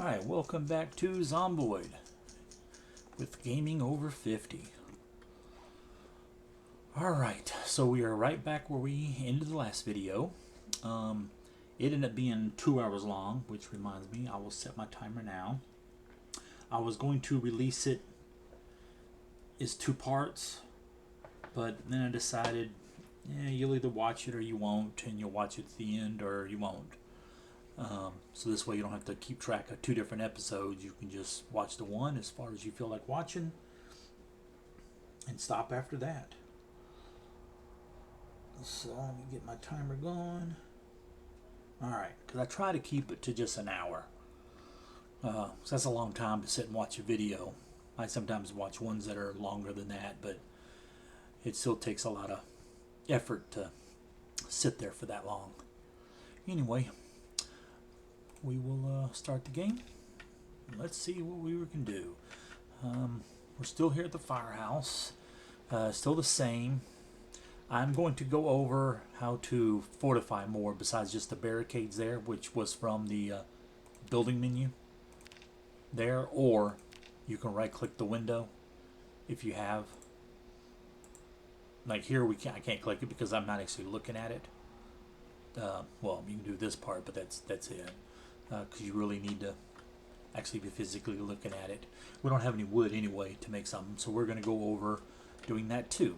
Alright, welcome back to Zomboid with Gaming Over 50. Alright, so we are right back where we ended the last video. It ended up being 2 hours long, which reminds me, I will set my timer now. I was going to release it as 2 parts, but then I decided, you'll either watch it or you won't, and you'll watch it at the end or you won't. So this way you don't have to keep track of 2 different episodes. You can just watch the one as far as you feel like watching and stop after that. So let me get my timer going. Alright, because I try to keep it to just an hour. So that's a long time to sit and watch a video. I sometimes watch ones that are longer than that, but it still takes a lot of effort to sit there for that long. Anyway, we will start the game. Let's see what we can do. We're still here at the firehouse. Still the same. I'm going to go over how to fortify more besides just the barricades there, which was from the building menu there, or you can right click the window if you have. Like here I can't click it because I'm not actually looking at it. Well, you can do this part, but that's it. Because you really need to actually be physically looking at it. We don't have any wood anyway to make something, so we're going to go over doing that too.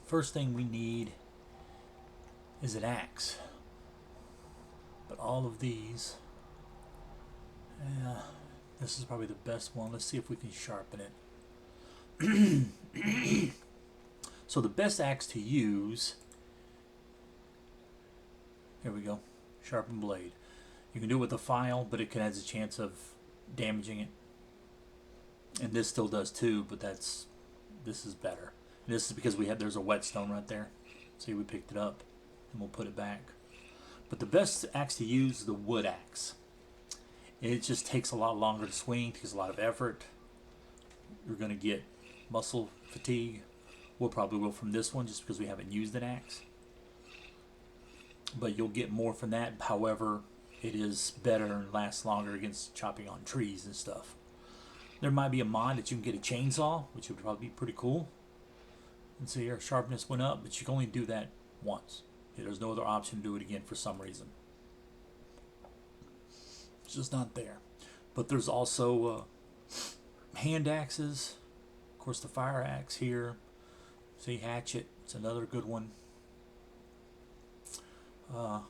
First thing we need is an axe. But all of these, this is probably the best one. Let's see if we can sharpen it. So the best axe to use, here we go, sharpen blade. You can do it with a file, but it can has a chance of damaging it. And this still does too, but this is better. And this is because there's a whetstone right there. See, we picked it up and we'll put it back. But the best axe to use is the wood axe. It just takes a lot longer to swing, takes a lot of effort. You're going to get muscle fatigue. We'll probably go from this one just because we haven't used an axe. But you'll get more from that. However, it is better and lasts longer against chopping on trees and stuff. There might be a mod that you can get a chainsaw, which would probably be pretty cool. And so your sharpness went up, but you can only do that once. There's no other option to do it again for some reason. It's just not there. But there's also hand axes. Of course, the fire axe here. See, hatchet. It's another good one.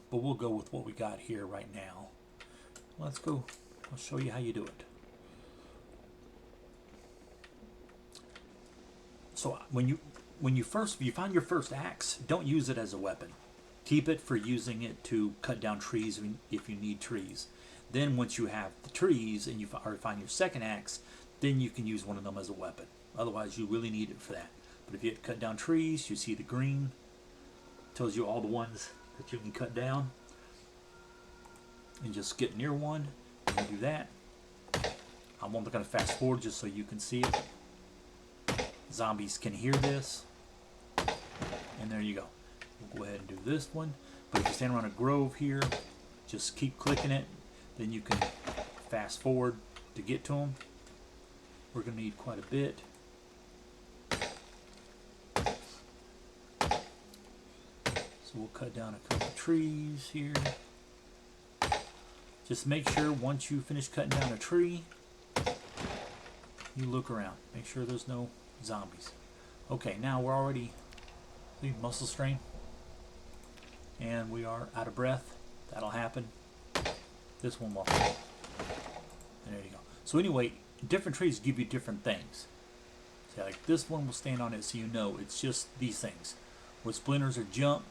But we'll go with what we got here right now. Let's go. I'll show you how you do it. So when you find your first axe, don't use it as a weapon. Keep it for using it to cut down trees if you need trees. Then once you have the trees and you find your second axe, then you can use one of them as a weapon. Otherwise, you really need it for that. But if you cut down trees, you see the green. Tells you all the ones that you can cut down. And just get near one and do that. I'm only going to fast forward just so you can see it. Zombies can hear this. And there you go. We'll go ahead and do this one. But if you stand around a grove here, just keep clicking it. Then you can fast forward to get to them. We're going to need quite a bit. So we'll cut down a couple of trees here. Just make sure once you finish cutting down a tree, you look around. Make sure there's no zombies. Okay, now we're already muscle strain. And we are out of breath. That'll happen. This one will. And there you go. So anyway, different trees give you different things. See, like this one will stand on it so you know it's just these things. Where splinters are junk.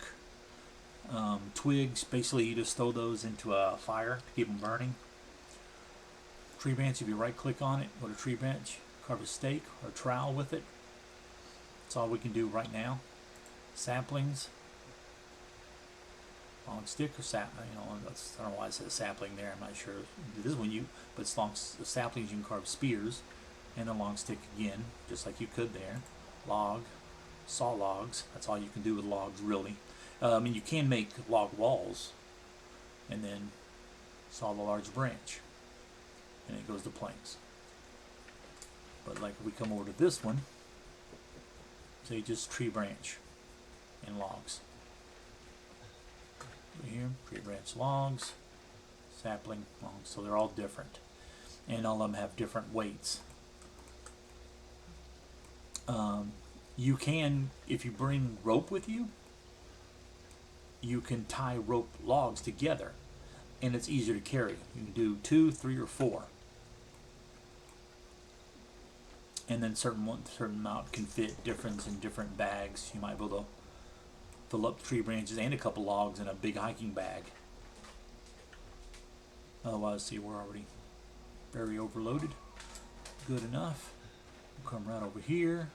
Twigs, basically you just throw those into a fire to keep them burning. Tree branch, if you right click on it, go to tree branch, carve a stake or a trowel with it. That's all we can do right now. Saplings, long stick or sap, I don't know why it says sapling there, I'm not sure. This is when but it's long saplings, you can carve spears, and a long stick again, just like you could there. Log, saw logs, that's all you can do with logs really. I mean, you can make log walls and then saw the large branch. and it goes to planks. But like if we come over to this one, say just tree branch and logs. Over here, tree branch logs, sapling logs, so they're all different. And all of them have different weights. You can, if you bring rope with you, you can tie rope logs together, and it's easier to carry. You can do 2, 3, or 4, and then certain amount can fit different in different bags. You might be able to fill up tree branches and a couple logs in a big hiking bag. Otherwise, see, we're already very overloaded. Good enough. We'll come right over here.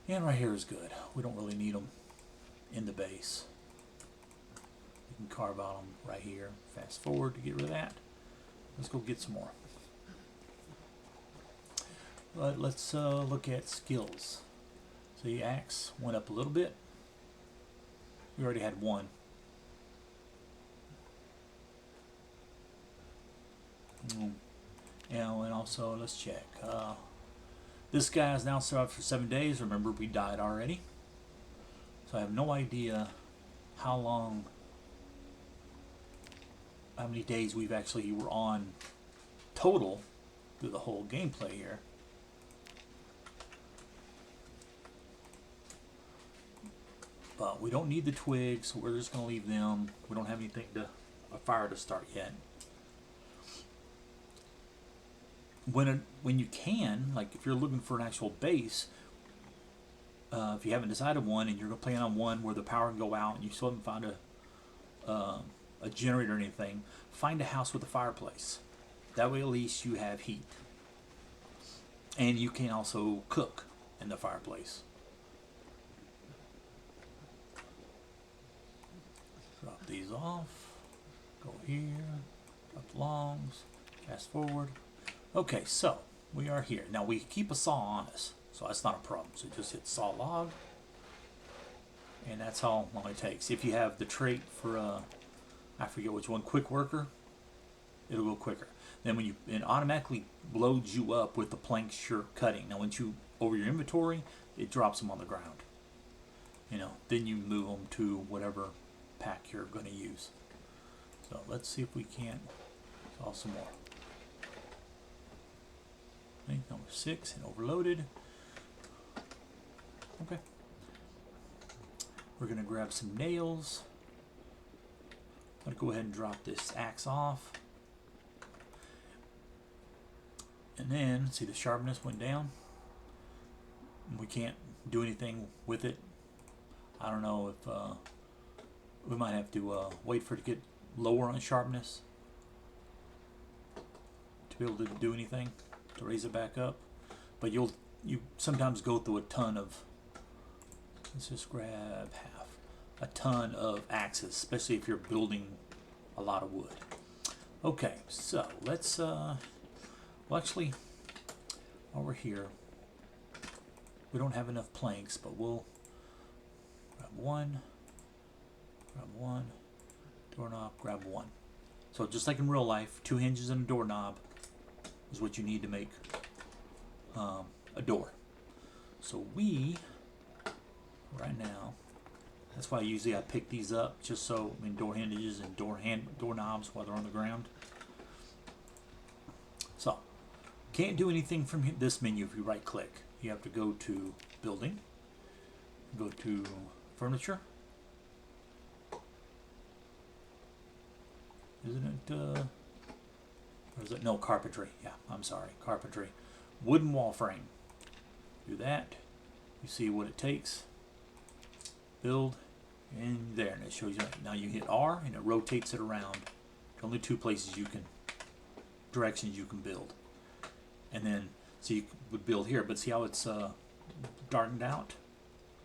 And right here is good. We don't really need them in the base. We can carve out them right here. Fast forward to get rid of that. Let's go get some more. But let's look at skills. So the axe went up a little bit. We already had 1. And also let's check. This guy has now survived for 7 days. Remember, we died already. So I have no idea how many days we've actually were on total through the whole gameplay here. But we don't need the twigs, so we're just going to leave them. We don't have anything a fire to start yet. When you can, like if you're looking for an actual base, if you haven't decided one and you're going to plan on one where the power can go out and you still haven't found a generator or anything, find a house with a fireplace. That way at least you have heat. And you can also cook in the fireplace. Drop these off. Go here. Drop the logs. Fast forward. Okay, so we are here. Now we keep a saw on us, so that's not a problem. So just hit saw log, and that's how long it takes. If you have the trait for, I forget which one, quick worker, it'll go quicker. Then when it automatically loads you up with the planks you're cutting. Now once you over your inventory, it drops them on the ground. Then you move them to whatever pack you're going to use. So let's see if we can't saw some more. Okay, number 6 and overloaded. Okay. We're going to grab some nails. I'm going to go ahead and drop this axe off. And then, see, the sharpness went down. We can't do anything with it. I don't know if we might have to wait for it to get lower on sharpness to be able to do anything, to raise it back up. But you sometimes go through a ton of, let's just grab half, a ton of axes, especially if you're building a lot of wood. Okay, so let's well, actually, while we're here, we don't have enough planks, but we'll grab one, doorknob, grab one. So just like in real life, 2 hinges and a doorknob is what you need to make a door. So we, right now, that's why usually I pick these up, just so, door hinges and doorknobs while they're on the ground. So, can't do anything from this menu if you right click. You have to go to building, go to furniture. Isn't it, or is it, no, carpentry. Yeah, I'm sorry, carpentry. Wooden wall frame. Do that. You see what it takes. Build, and there, and it shows you. Now you hit R, and it rotates it around. Only 2 places you can, directions you can build. And then, so you would build here, but see how it's darkened out?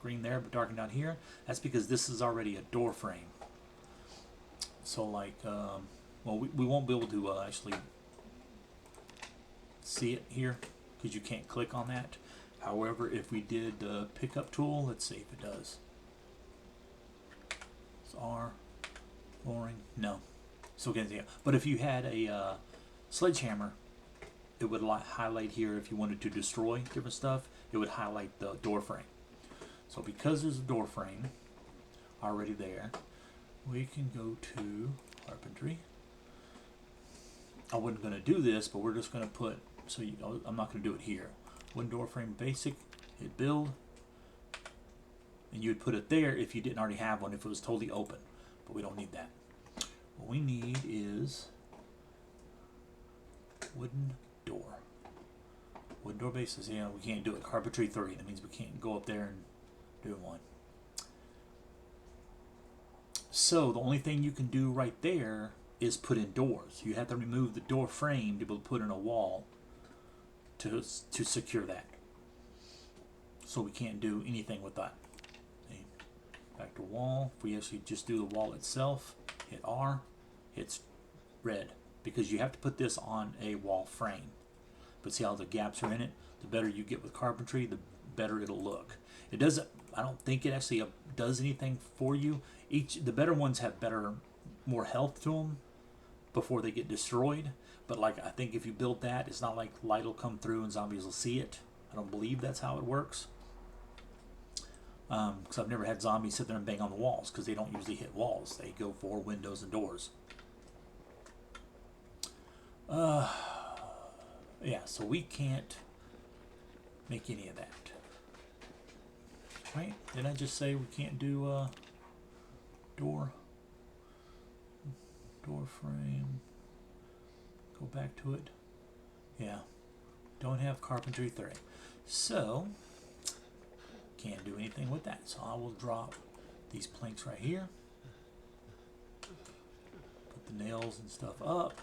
Green there, but darkened out here? That's because this is already a door frame. So like, well, we won't be able to actually see it here because you can't click on that. However, if we did the pickup tool, let's see if it does. It's R, Flooring, no. So again, yeah. But if you had a sledgehammer, it would highlight here. If you wanted to destroy different stuff, it would highlight the door frame. So because there's a door frame already there, we can go to carpentry. I wasn't going to do this, but we're just going to put, so you know, I'm not going to do it here. One door frame basic, hit build, and you would put it there if you didn't already have one, if it was totally open. But we don't need that. What we need is wooden door. Wooden door basis, yeah, we can't do it. Carpentry 3, that means we can't go up there and do one. So the only thing you can do right there is put in doors. You have to remove the door frame to be able to put in a wall to secure that. So we can't do anything with that. Okay. Back to wall. If we actually just do the wall itself, hit R, it's red because you have to put this on a wall frame. But see how the gaps are in it? The better you get with carpentry, the better it'll look. It doesn't, I don't think it actually does anything for you. The better ones have more health to them before they get destroyed. But like, I think if you build that, it's not like light will come through and zombies will see it. I don't believe that's how it works. Because I've never had zombies sit there and bang on the walls, because they don't usually hit walls. They go for windows and doors. Yeah, so we can't make any of that. Right? Didn't I just say we can't do door frame? Go back to it. Yeah. Don't have carpentry 3. So can't do anything with that. So I will drop these planks right here. Put the nails and stuff up.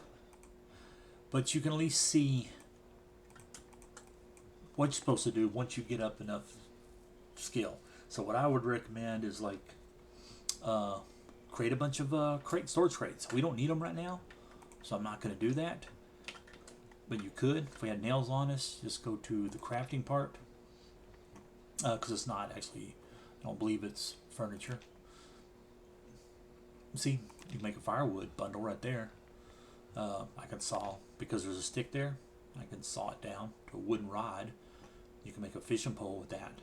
But you can at least see what you're supposed to do once you get up enough skill. So what I would recommend is like create a bunch of storage crates. We don't need them right now, so I'm not going to do that. But you could, if we had nails on us, just go to the crafting part, because it's not actually, I don't believe it's furniture. See, you can make a firewood bundle right there. I can saw, because there's a stick there, I can saw it down to a wooden rod. You can make a fishing pole with that.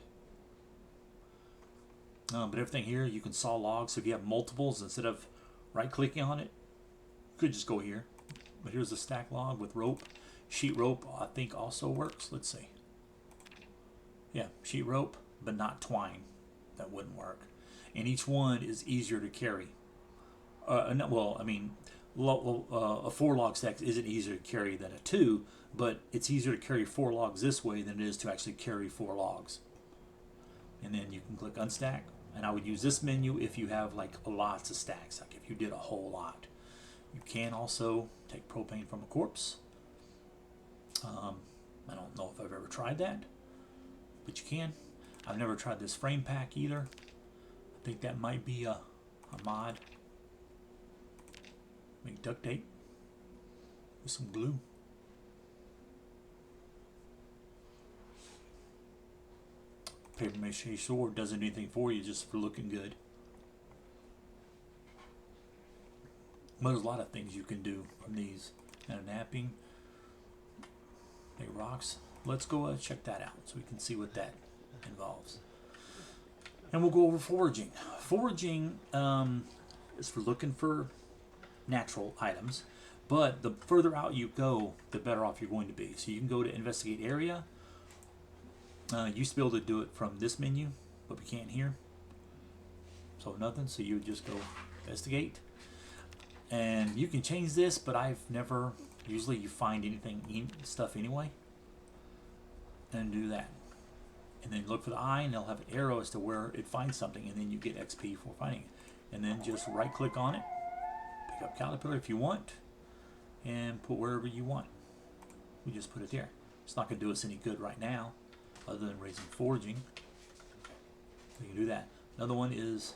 But everything here, you can saw logs. So if you have multiples, instead of right-clicking on it, you could just go here. But here's a stack log with rope. Sheet rope, I think, also works. Let's see. Yeah, sheet rope, but not twine. That wouldn't work. And each one is easier to carry. Well, I mean, a 4 log stack isn't easier to carry than a 2, but it's easier to carry 4 logs this way than it is to actually carry 4 logs. And then you can click unstack. And I would use this menu if you have like lots of stacks, like if you did a whole lot. You can also take propane from a corpse. I don't know if I've ever tried that, but you can. I've never tried this frame pack either. I think that might be a mod. Make duct tape with some glue. Paper mache sword doesn't do anything for you, just for looking good. But there's a lot of things you can do from these. And a napping. Make rocks. Let's go check that out so we can see what that involves. And we'll go over foraging. Foraging is for looking for natural items, but the further out you go, the better off you're going to be. So you can go to investigate area. Used to be able to do it from this menu, but we can't here. So nothing, so you would just go investigate. And you can change this, but I've never, usually you find stuff anyway. And do that. And then look for the eye, and they'll have an arrow as to where it finds something, and then you get XP for finding it. And then just right click on it, pick up caterpillar if you want, and put wherever you want. We just put it there. It's not going to do us any good right now, other than raising foraging. We can do that. Another one is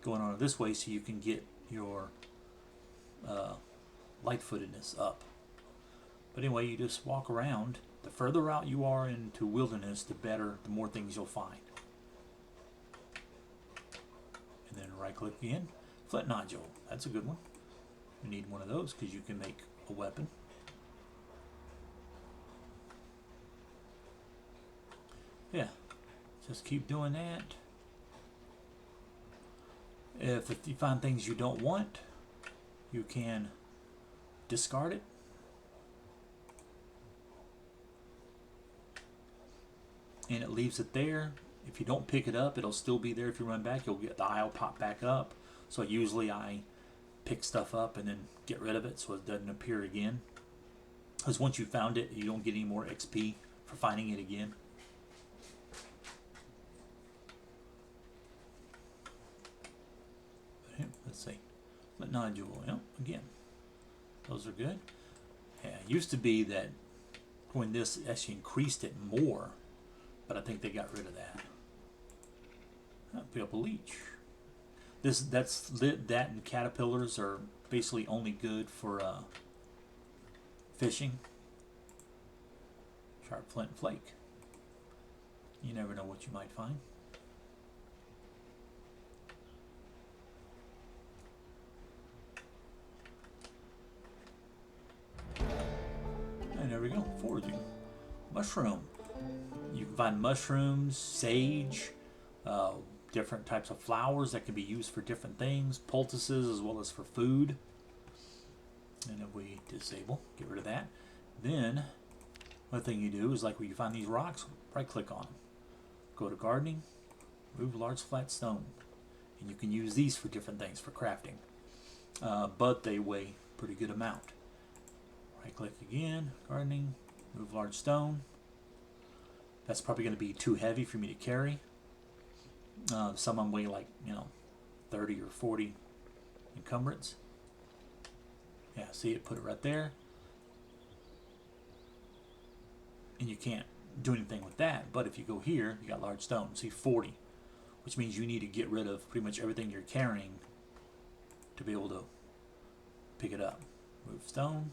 going on this way so you can get your light-footedness up. But anyway, you just walk around. The further out you are into wilderness, the more things you'll find. And then right-click again. Flint nodule. That's a good one. You need one of those because you can make a weapon. Yeah, just keep doing that. If you find things you don't want, you can discard it. And it leaves it there. If you don't pick it up, it'll still be there. If you run back, you'll get the aisle pop back up. So usually I pick stuff up and then get rid of it so it doesn't appear again. Because once you found it, you don't get any more XP for finding it again. Let's see. Flint nodule. Yep, again. Those are good. Yeah, it used to be that when this actually increased it more, but I think they got rid of that. Pick up a leech. That and caterpillars are basically only good for fishing. Sharp flint flake. You never know what you might find. And there we go, foraging. Mushroom. You can find mushrooms, sage, different types of flowers that can be used for different things, poultices as well as for food. And if we disable, get rid of that, then one thing you do is like when you find these rocks, right click on them. Go to gardening, remove large flat stone. And you can use these for different things for crafting. But they weigh a pretty good amount. Right click again, gardening, remove large stone. That's probably going to be too heavy for me to carry. Some of them weigh like, 30 or 40 encumbrance. Yeah, see it, put it right there. And you can't do anything with that. But if you go here, you got large stone. See, 40. Which means you need to get rid of pretty much everything you're carrying to be able to pick it up. Move stone.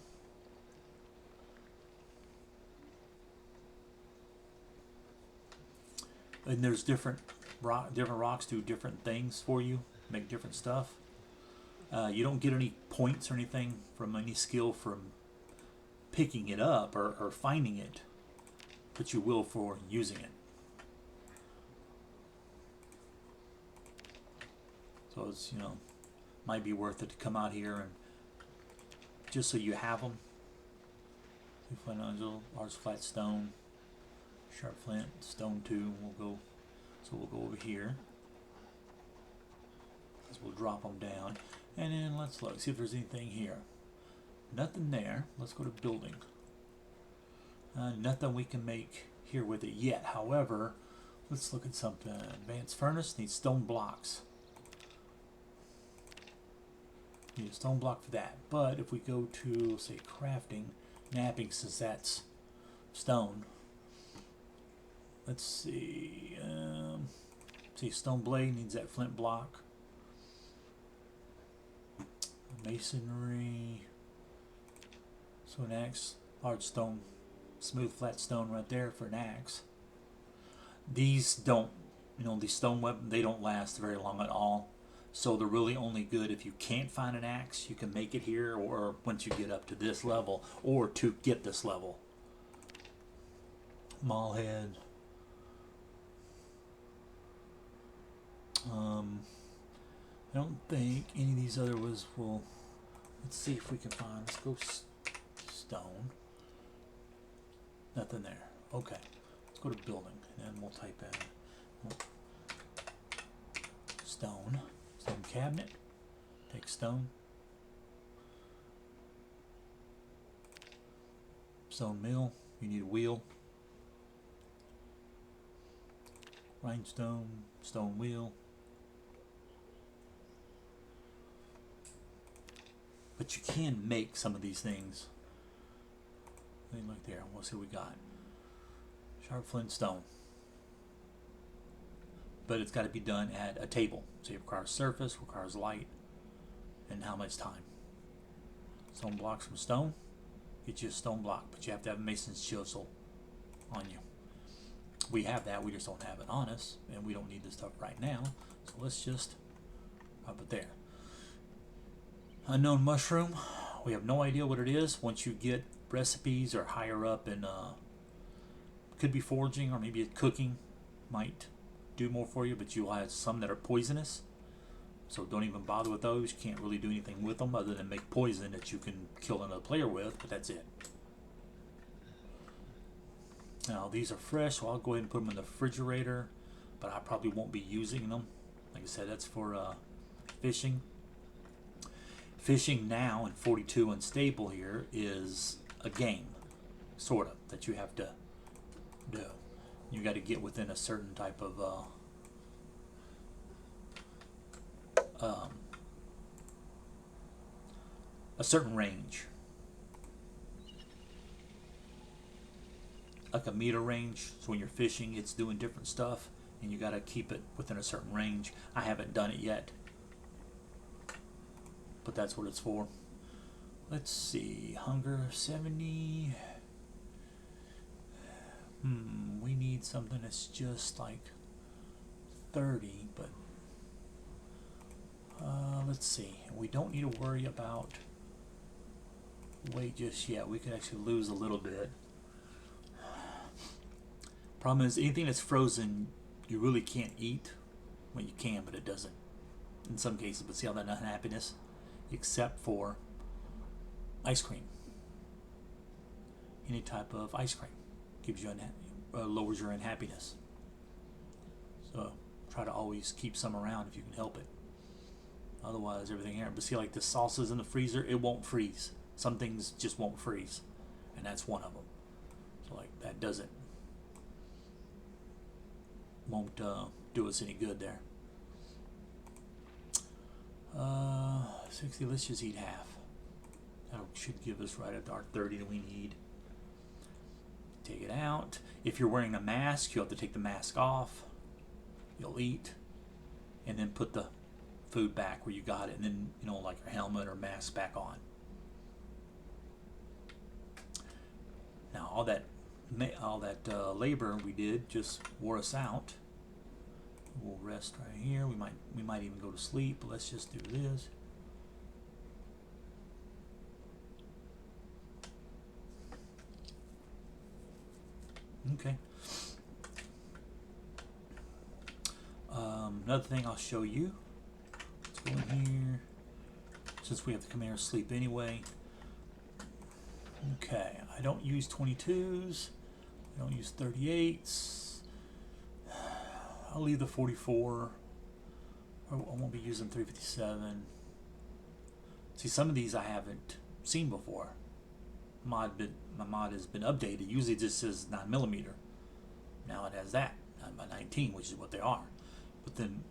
And there's different rocks do different things for you, make different stuff. You don't get any points or anything from any skill from picking it up or finding it, but you will for using it. So it's, might be worth it to come out here and just so you have them. Large flat stone. Sharp flint, stone 2, we'll go over here. We'll drop them down. And then let's look, see if there's anything here. Nothing there. Let's go to building. Nothing we can make here with it yet. However, let's look at something. Advanced furnace needs stone blocks. Need a stone block for that. But if we go to, say, crafting, napping, since that's stone. Let's see. See, stone blade needs that flint block. Masonry. So an axe, large stone, smooth flat stone right there for an axe. These don't, these stone weapons, they don't last very long at all. So they're really only good if you can't find an axe. You can make it here, or once you get up to this level, or to get this level. Mallhead. I don't think any of these other was will. Let's see if we can find. Let's go stone. Nothing there. Okay. Let's go to building, and then we'll type in stone. Stone cabinet. Take stone. Stone mill. You need a wheel. Rhinestone. Stone wheel. But you can make some of these things. Look there. We'll see what we got. Sharp flint stone. But it's got to be done at a table. So it requires surface, requires light, and how much time. Stone blocks from stone. Get you a stone block, but you have to have a mason's chisel on you. We have that, we just don't have it on us, and we don't need this stuff right now. So let's just pop it there. Unknown mushroom. We have no idea what it is. Once you get recipes or higher up in, could be foraging or maybe cooking, might do more for you, but you'll have some that are poisonous. So don't even bother with those. You can't really do anything with them other than make poison that you can kill another player with, but that's it. Now these are fresh, so I'll go ahead and put them in the refrigerator, but I probably won't be using them. Like I said, that's for fishing. Fishing now in 42 Unstable here is a game, sort of, that you have to do. You got to get within a certain type of a certain range, like a meter range. So when you're fishing, it's doing different stuff, and you got to keep it within a certain range. I haven't done it yet, but that's what it's for. Let's see, hunger 70. We need something that's just like 30, but let's see. We don't need to worry about weight just yet. We could actually lose a little bit. Problem is, anything that's frozen, you really can't eat. Well, you can, but it doesn't in some cases. But see how that unhappiness, except for ice cream. Any type of ice cream gives you lowers your unhappiness. So try to always keep some around if you can help it. Otherwise, everything here. But see, like the salsas in the freezer, it won't freeze. Some things just won't freeze, and that's one of them. So like that won't do us any good there. 60. Let's just eat half. That should give us right at our 30 that we need. Take it out. If you're wearing a mask, you'll have to take the mask off. You'll eat, and then put the food back where you got it, and then like your helmet or mask back on. Now all that labor we did just wore us out. We'll rest right here. We might even go to sleep, but let's just do this. Okay. Another thing I'll show you. Let's go in here. Since we have to come here and sleep anyway. Okay, I don't use 22s. I don't use 38s. I'll leave the 44. I won't be using 357. See, some of these I haven't seen before. My mod has been updated. Usually it just says 9mm. Now it has that 9x19, which is what they are. But then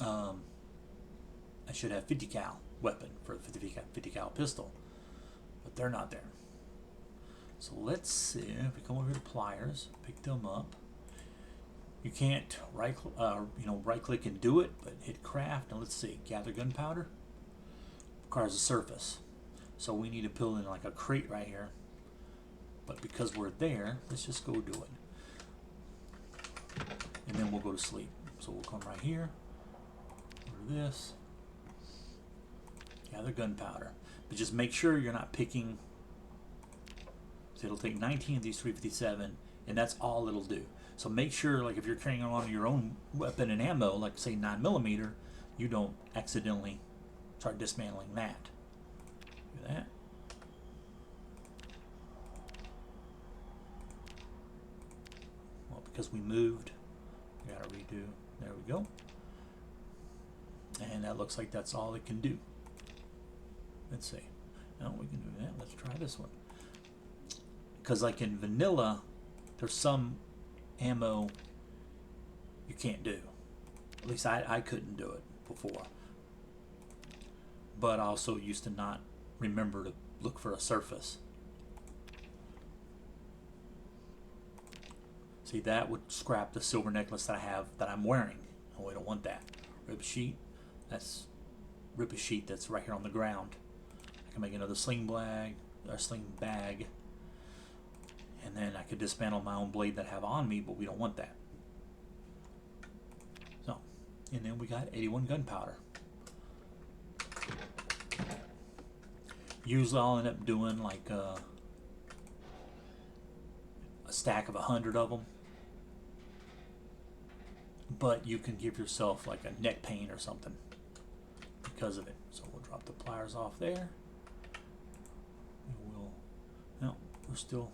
I should have 50 cal weapon for a 50 cal pistol, but they're not there. So let's see if we come over to pliers, pick them up. You can't right click and do it, but hit craft. Now let's see, gather gunpowder requires a surface. So we need to build in like a crate right here. But because we're there, let's just go do it. And then we'll go to sleep. So we'll come right here, go to this, gather gunpowder. But just make sure you're not picking. So it'll take 19 of these 357, and that's all it'll do. So make sure, like if you're carrying on your own weapon and ammo, like say 9mm, you don't accidentally start dismantling that. Do that. Well, because we moved, we gotta redo. There we go. And that looks like that's all it can do. Let's see. Now we can do that. Let's try this one. Because like in vanilla, there's some ammo you can't do. At least I couldn't do it before. But I also used to not remember to look for a surface. See, that would scrap the silver necklace that I have that I'm wearing. Oh, we don't want that. Rib sheet. That's rip a sheet that's right here on the ground. I can make another sling bag, and then I could dismantle my own blade that I have on me, but we don't want that. So, and then we got 81 gunpowder. Usually I'll end up doing like a stack of 100 of them, but you can give yourself like a neck pain or something because of it. So we'll drop the pliers off there. And we'll, no, we're still,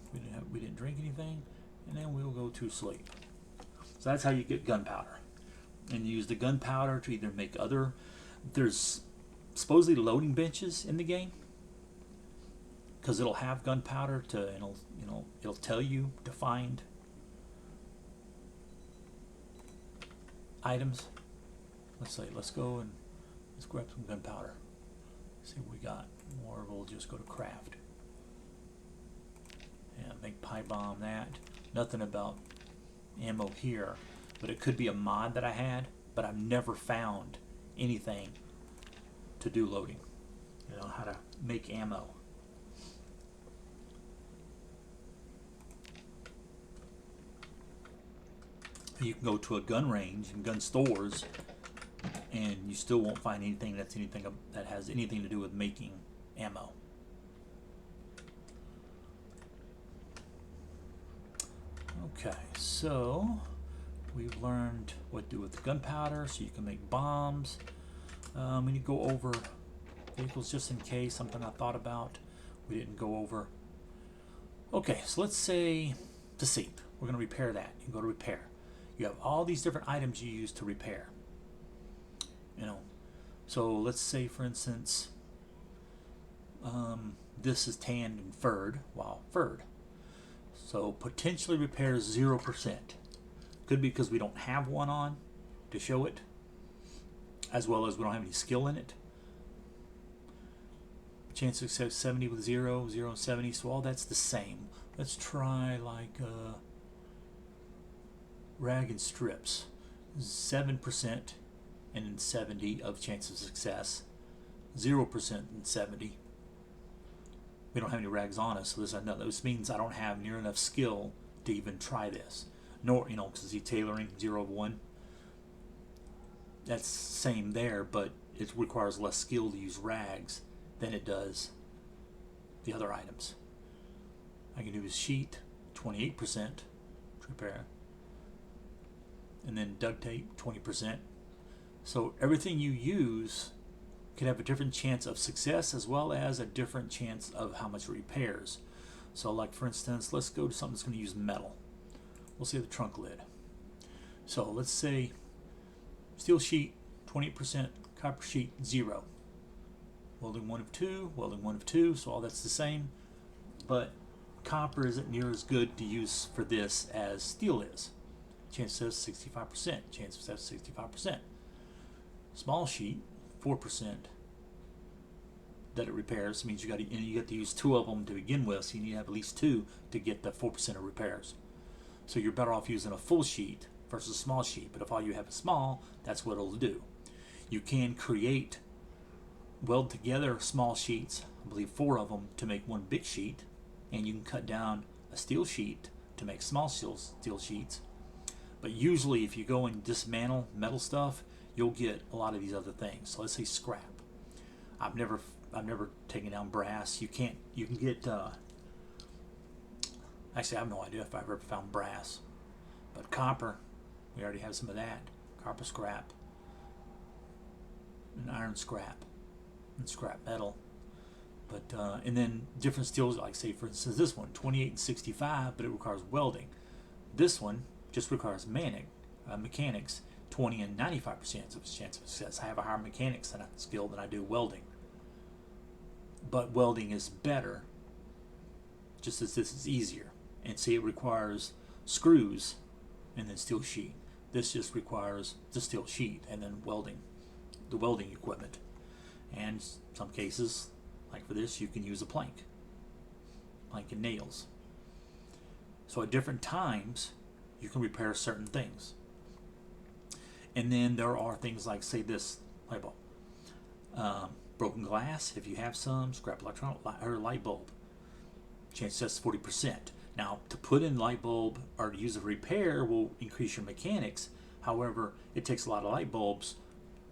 we didn't drink anything, and then we'll go to sleep. So that's how you get gunpowder. And you use the gunpowder to either make there's supposedly loading benches in the game, because it'll have gunpowder it'll tell you to find items. Let's go and let's grab some gunpowder. See what we got. Or we'll just go to craft. And make pipe bomb that. Nothing about ammo here, but it could be a mod that I had, but I've never found anything to do loading. You know, how to make ammo. You can go to a gun range and gun stores, and you still won't find anything that has anything to do with making ammo. Okay, so we've learned what to do with gunpowder, so you can make bombs. We need to go over vehicles just in case, something I thought about we didn't go over. Okay, so let's say the seat. We're going to repair that. You can go to repair. You have all these different items you use to repair. You know, so let's say, for instance, this is tanned and furred. Wow, furred. So potentially repairs 0%. Could be because we don't have one on to show it, as well as we don't have any skill in it. Chance of success 70 with 0, 0 and 70. So all that's the same. Let's try like rag and strips. 7% and then 70 of chance of success. 0% and 70. We don't have any rags on us, so this means I don't have near enough skill to even try this. Nor, you know, because he's tailoring 0 of 1. That's same there, but it requires less skill to use rags than it does the other items. I can do his sheet, 28% to repair. And then duct tape, 20%. So everything you use could have a different chance of success as well as a different chance of how much it repairs. So like for instance, let's go to something that's going to use metal. We'll say the trunk lid. So let's say steel sheet, 20%, copper sheet, 0. Welding 1 of 2, welding 1 of 2, so all that's the same. But copper isn't near as good to use for this as steel is. Chance says 65%, chance says 65%. Small sheet, 4% that it repairs means you got to use 2 of them to begin with, so you need to have at least 2 to get the 4% of repairs. So you're better off using a full sheet versus a small sheet, but if all you have is small, that's what it'll do. You can weld together small sheets, I believe 4 of them, to make one big sheet, and you can cut down a steel sheet to make small steel sheets. But usually if you go and dismantle metal stuff, you'll get a lot of these other things. So let's say scrap. I've never taken down brass. You can get actually I have no idea if I've ever found brass. But copper, we already have some of that. Copper scrap. And iron scrap. And scrap metal. But and then different steels, like say for instance this one, 28 and 65, but it requires welding. This one just requires mechanics, 20 and 95% of chance of success. I have a higher mechanics skill than I do welding. But welding is better, just as this is easier. And see, it requires screws and then steel sheet. This just requires the steel sheet and then the welding equipment. And some cases, like for this, you can use a plank and nails. So at different times, you can repair certain things. And then there are things like, say, this light bulb. Broken glass, if you have some, scrap light bulb. Chance says 40%. Now, to put in light bulb or to use a repair will increase your mechanics. However, it takes a lot of light bulbs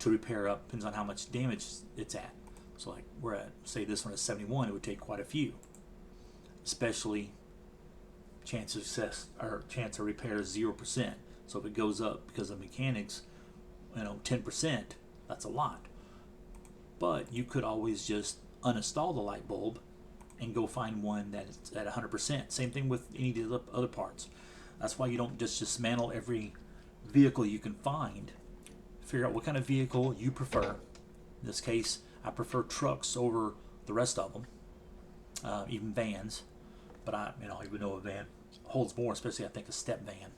to repair up, depends on how much damage it's at. So like we're at, say this one is 71, it would take quite a few. Especially chance of success or chance of repair is 0%. So if it goes up because of mechanics, 10%, that's a lot. But you could always just uninstall the light bulb and go find one that's at 100%. Same thing with any of the other parts. That's why you don't just dismantle every vehicle you can find. Figure out what kind of vehicle you prefer. In this case, I prefer trucks over the rest of them, even vans. But I even though a van holds more, especially I think a step van.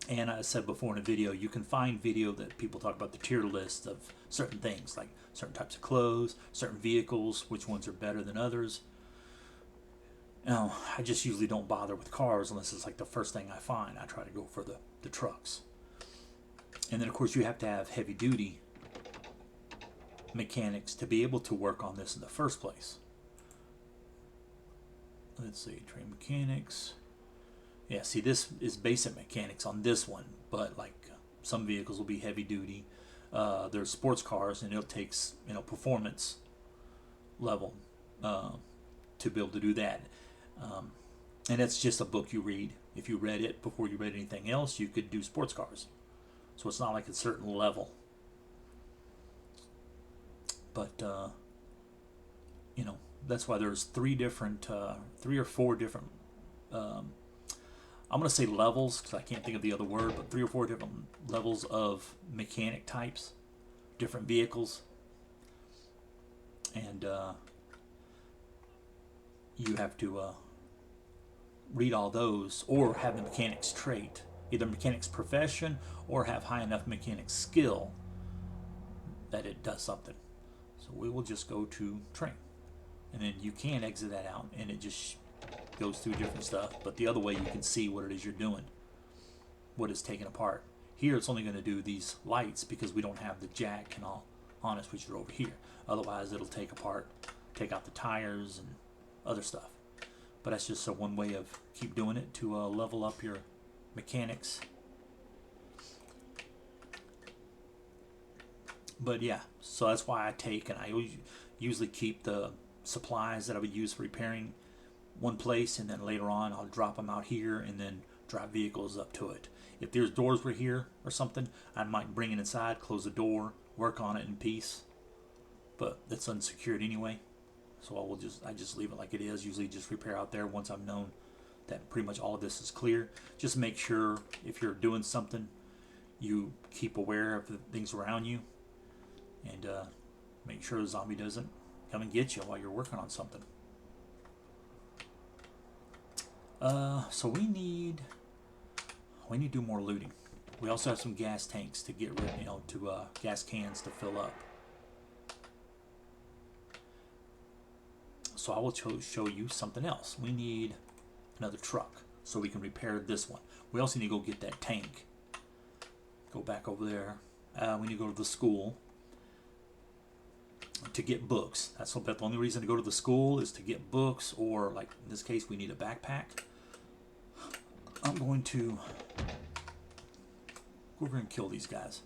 And I said before in a video, you can find video that people talk about the tier list of certain things, like certain types of clothes, certain vehicles, which ones are better than others. I just usually don't bother with cars unless it's like the first thing I find. I try to go for the trucks. And then of course you have to have heavy duty mechanics to be able to work on this in the first place. Let's see, train mechanics. Yeah, see, this is basic mechanics on this one, but like some vehicles will be heavy duty. There's sports cars, and it takes performance level to be able to do that. And it's just a book you read. If you read it before you read anything else, you could do sports cars. So it's not like a certain level. But that's why there's three or four different. I'm going to say levels because I can't think of the other word, but 3 or 4 different levels of mechanic types, different vehicles. And you have to read all those or have the mechanics trait, either mechanics profession or have high enough mechanics skill that it does something. So we will just go to train. And then you can exit that out and it just goes through different stuff, but the other way you can see what it is you're doing, what is taken apart. Here it's only going to do these lights because we don't have the jack and all on us, which are over here. Otherwise it'll take out the tires and other stuff. But that's just one way of keep doing it to level up your mechanics. But yeah, so that's why I take, and I usually keep the supplies that I would use for repairing one place, and then later on I'll drop them out here and then drive vehicles up to it. If there's doors were here or something, I might bring it inside, close the door, work on it in peace. But it's unsecured anyway, so I just leave it like it is. Usually just repair out there once I've known that pretty much all of this is clear. Just make sure if you're doing something, you keep aware of the things around you, and make sure the zombie doesn't come and get you while you're working on something. So we need to do more looting. We also have some gas tanks to get rid, gas cans to fill up. So I will show you something else. We need another truck so we can repair this one. We also need to go get that tank. Go back over there. We need to go to the school to get books. That's the only reason to go to the school is to get books, or like in this case we need a backpack. I'm going to go over and kill these guys.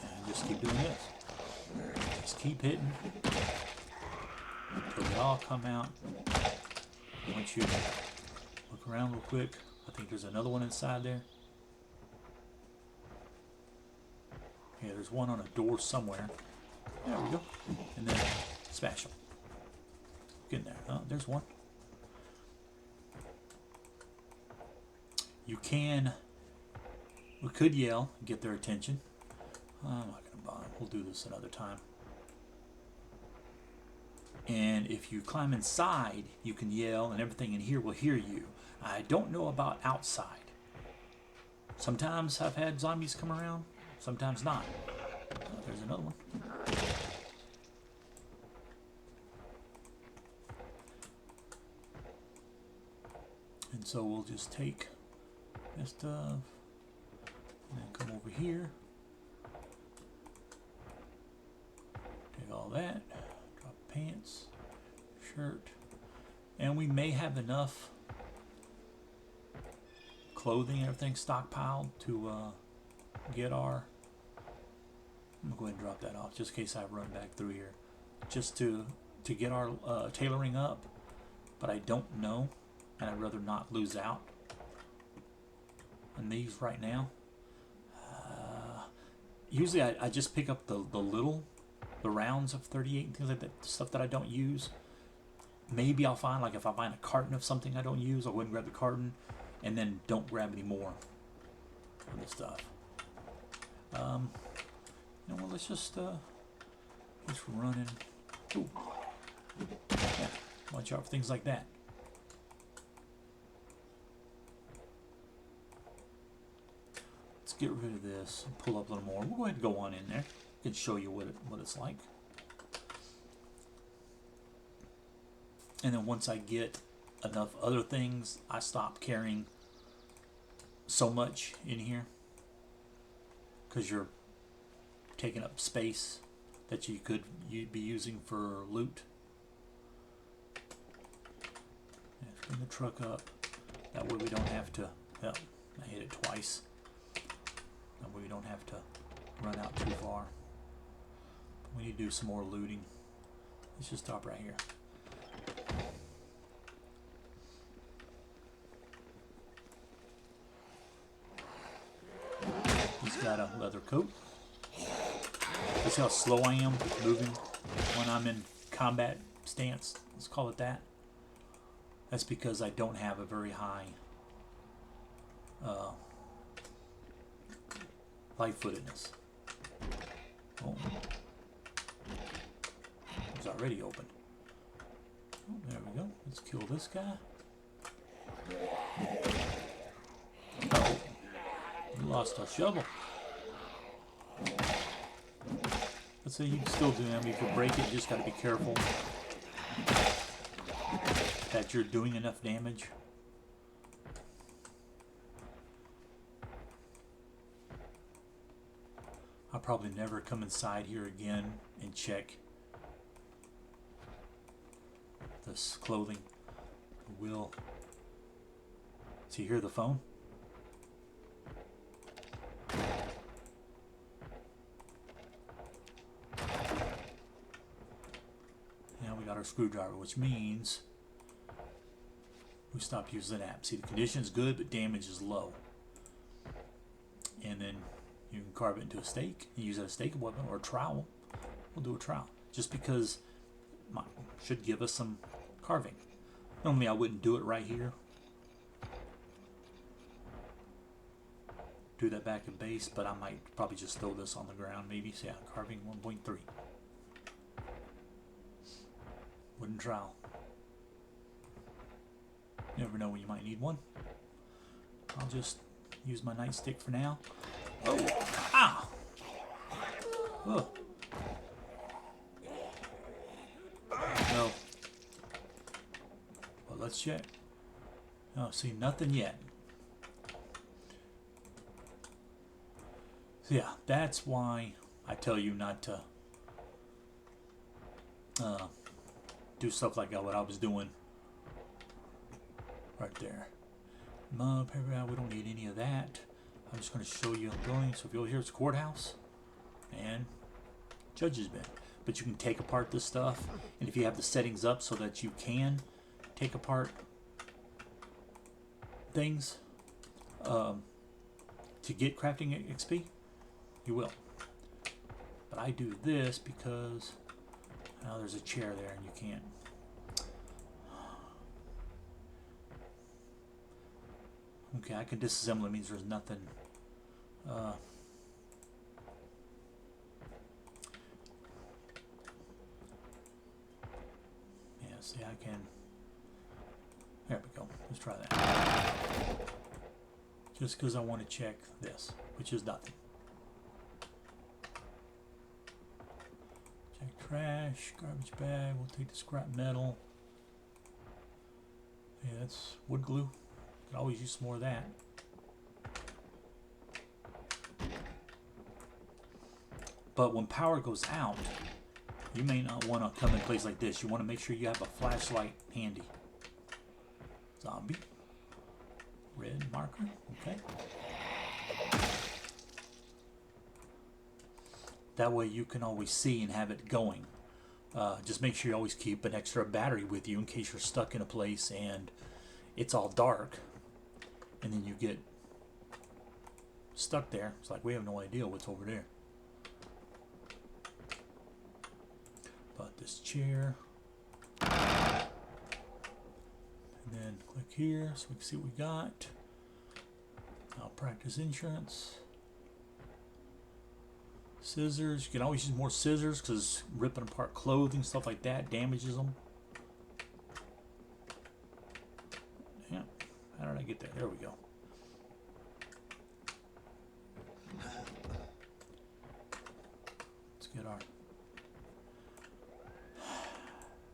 And just keep doing this. Just keep hitting until they all come out. I want you to look around real quick. I think there's another one inside there. Yeah, there's one on a door somewhere. There we go. And then smash them. Get in there. Oh, there's one. We could yell and get their attention. I'm not going to bother. We'll do this another time. And if you climb inside, you can yell and everything in here will hear you. I don't know about outside. Sometimes I've had zombies come around, sometimes not. There's another one. And so we'll just take this stuff and then come over here all that. Drop pants, shirt, and we may have enough clothing and everything stockpiled to get our. I'm gonna go ahead and drop that off just in case I run back through here, just to get our tailoring up. But I don't know, and I'd rather not lose out on these right now. Usually I just pick up the rounds of 38 and things like that, stuff that I don't use. Maybe I'll find, like if I find a carton of something I don't use, I'll go ahead and grab the carton and then don't grab any more of the stuff. You know what, let's just running. Ooh. Yeah, watch out for things like that. Let's get rid of this and pull up a little more. We'll go ahead and go on in there. I can show you what it's like. And then once I get enough other things, I stop carrying so much in here, because you're taking up space that you'd be using for loot. Yeah, bring the truck up. That way we don't have to. Yep, I hit it twice. That way we don't have to run out too far. But we need to do some more looting. Let's just stop right here. He's got a leather coat. See how slow I am moving when I'm in combat stance? Let's call it that. That's because I don't have a very high light-footedness. Oh, it's already open. Oh, there we go. Let's kill this guy. Oh, we lost our shovel. Let's say you can still do that. I mean, if you break it, you just got to be careful that you're doing enough damage. I'll probably never come inside here again and check this clothing. Will. So you hear the phone? Now we got our screwdriver, which means we stopped using that. See, the condition's good, but damage is low. And then you can carve it into a stake and use it as a stake weapon or a trowel. We'll do a trowel just because it should give us some carving. Normally I wouldn't do it right here. Do that back at base, but I might probably just throw this on the ground maybe. So yeah, carving 1.3. Wooden trowel. You never know when you might need one. I'll just use my nightstick for now. Oh! Ow! Oh. No. Well, let's check. Oh, see, nothing yet. So yeah, that's why I tell you not to do stuff like that, what I was doing right there. No, we don't need any of that. I'm just going to show you the building. So if you'll hear, it's courthouse and judge's bench. But you can take apart this stuff, and if you have the settings up so that you can take apart things to get crafting XP, you will. But I do this because now there's a chair there and you can't. Okay, I can disassemble. It means there's nothing. Yeah, see, I can. There we go. Let's try that. Just because I want to check this, which is nothing. Check trash, garbage bag. We'll take the scrap metal. Yeah, that's wood glue. Could always use some more of that. But when power goes out, You may not want to come in a place like this. You want to make sure you have a flashlight handy. Zombie. Red marker. Okay. That way you can always see and have it going. Just make sure you always keep an extra battery with you in case you're stuck in a place and it's all dark. And then you get stuck there. It's like we have no idea what's over there. But this chair. And then click here so we can see what we got. Malpractice insurance. Scissors. You can always use more scissors because ripping apart clothing, stuff like that, damages them. Yeah. How did I get there? There we go. Let's get our...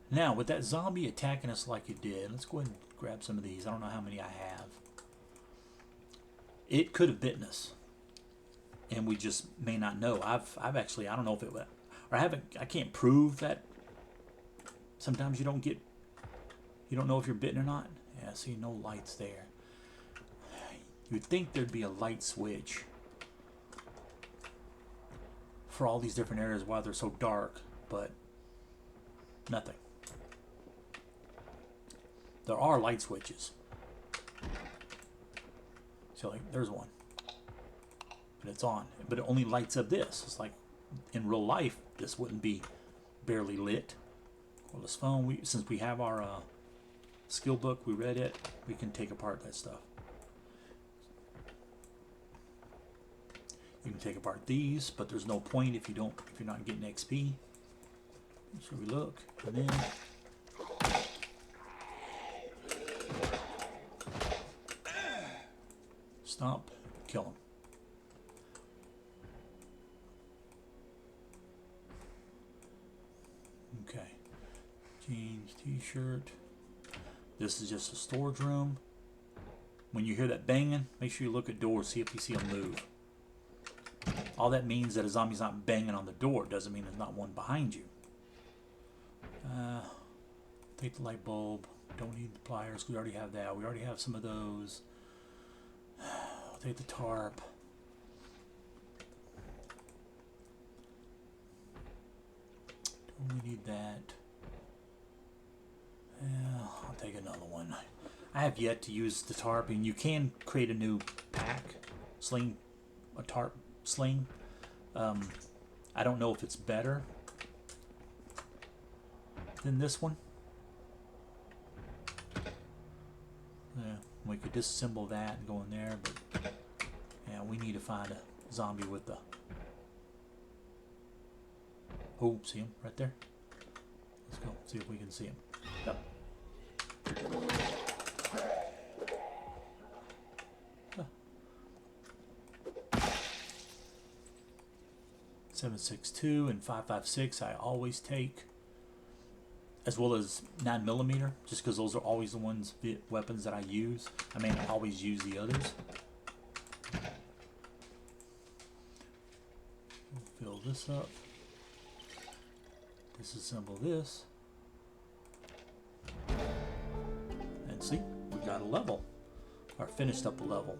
Now, with that zombie attacking us like it did, let's go ahead and grab some of these. I don't know how many I have. It could have bitten us. And we just may not know. I've actually, I don't know if it would, or I can't prove that. Sometimes you don't know if you're bitten or not. Yeah, see, no lights there. You'd think there'd be a light switch for all these different areas while they're so dark, but nothing. There are light switches. So like, there's one. But it's on. But it only lights up this. It's like, in real life, this wouldn't be barely lit. Cordless phone, since we have our skill book, we read it, we can take apart that stuff. You can take apart these, but there's no point if you're not getting XP. So we look, and then stomp, kill him. Okay. Jeans, t-shirt. This is just a storage room. When you hear that banging, make sure you look at doors, see if you see them move. All that means that a zombie's not banging on the door. Doesn't mean there's not one behind you. Take the light bulb. Don't need the pliers. We already have that. We already have some of those. Take the tarp. Don't need that. Yeah, I'll take another one. I have yet to use the tarp, and you can create a new pack, sling, a tarp sling. I don't know if it's better than this one. Yeah, we could disassemble that and go in there, but yeah, we need to find a zombie with the... Oh, see him right there? Let's go see if we can see him. Yep. 7.62 and 5.56 I always take, as well as 9mm, just because those are always the weapons that I use. I may not always use the others. We'll fill this up. Disassemble this. And see, we got a level. Or finished up a level.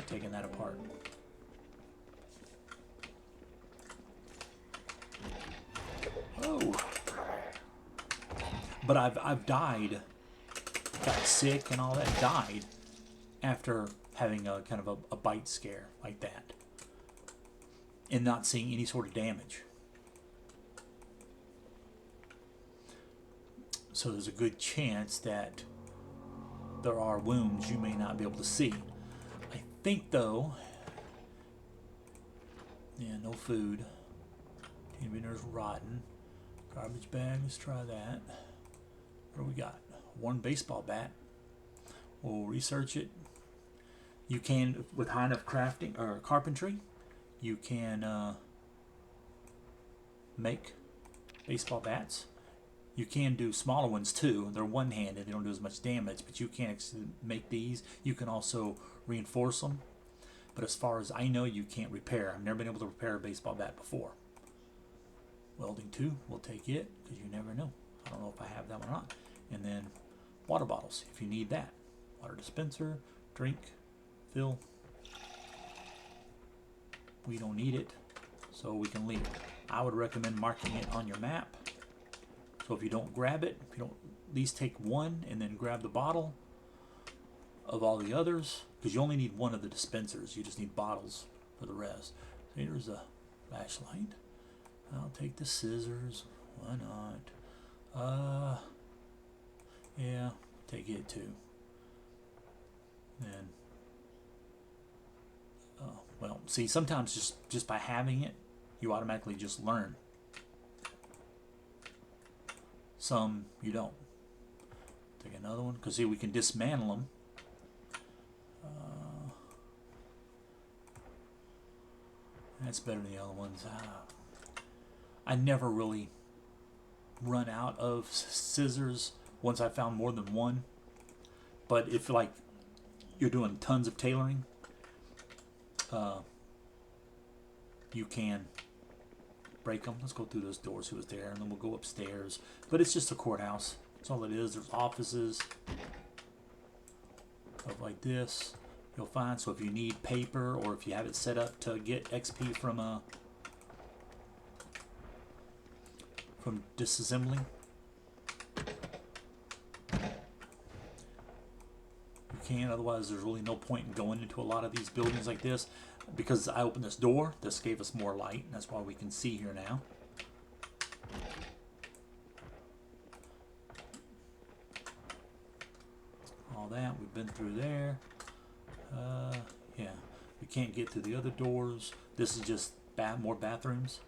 Taking that apart. Oh. But I've died, got sick and all that, died after having a kind of a bite scare like that. And not seeing any sort of damage. So there's a good chance that there are wounds you may not be able to see. I think though, yeah, no food. Containers rotten. Garbage bag, let's try that. What do we got? One baseball bat. We'll research it. You can, with high enough crafting or carpentry, you can make baseball bats. You can do smaller ones too. They're one-handed. They don't do as much damage, but you can make these. You can also reinforce them. But as far as I know, you can't repair. I've never been able to repair a baseball bat before. Welding 2, we'll take it because you never know. I don't know if I have that one or not. And then water bottles if you need that. Water dispenser, drink, fill. We don't need it, so we can leave it. I would recommend marking it on your map. So if you don't grab it, if you don't at least take one and then grab the bottle of all the others, because you only need one of the dispensers. You just need bottles for the rest. So here's a flashlight. I'll take the scissors. Why not? Yeah, take it too. Then, well, see, sometimes just by having it, you automatically just learn. Some you don't. Take another one, because see, we can dismantle them. That's better than the other ones. I never really run out of scissors once I found more than one. But if like you're doing tons of tailoring, you can break them. Let's go through those doors. Who was there? And then we'll go upstairs. But it's just a courthouse. That's all it is. There's offices, stuff like this. You'll find. So if you need paper, or if you have it set up to get XP from disassembling, you can. Otherwise, there's really no point in going into a lot of these buildings like this. Because I opened this door, this gave us more light, and that's why we can see here now. All that, we've been through there. Yeah, we can't get through the other doors. This is just more bathrooms.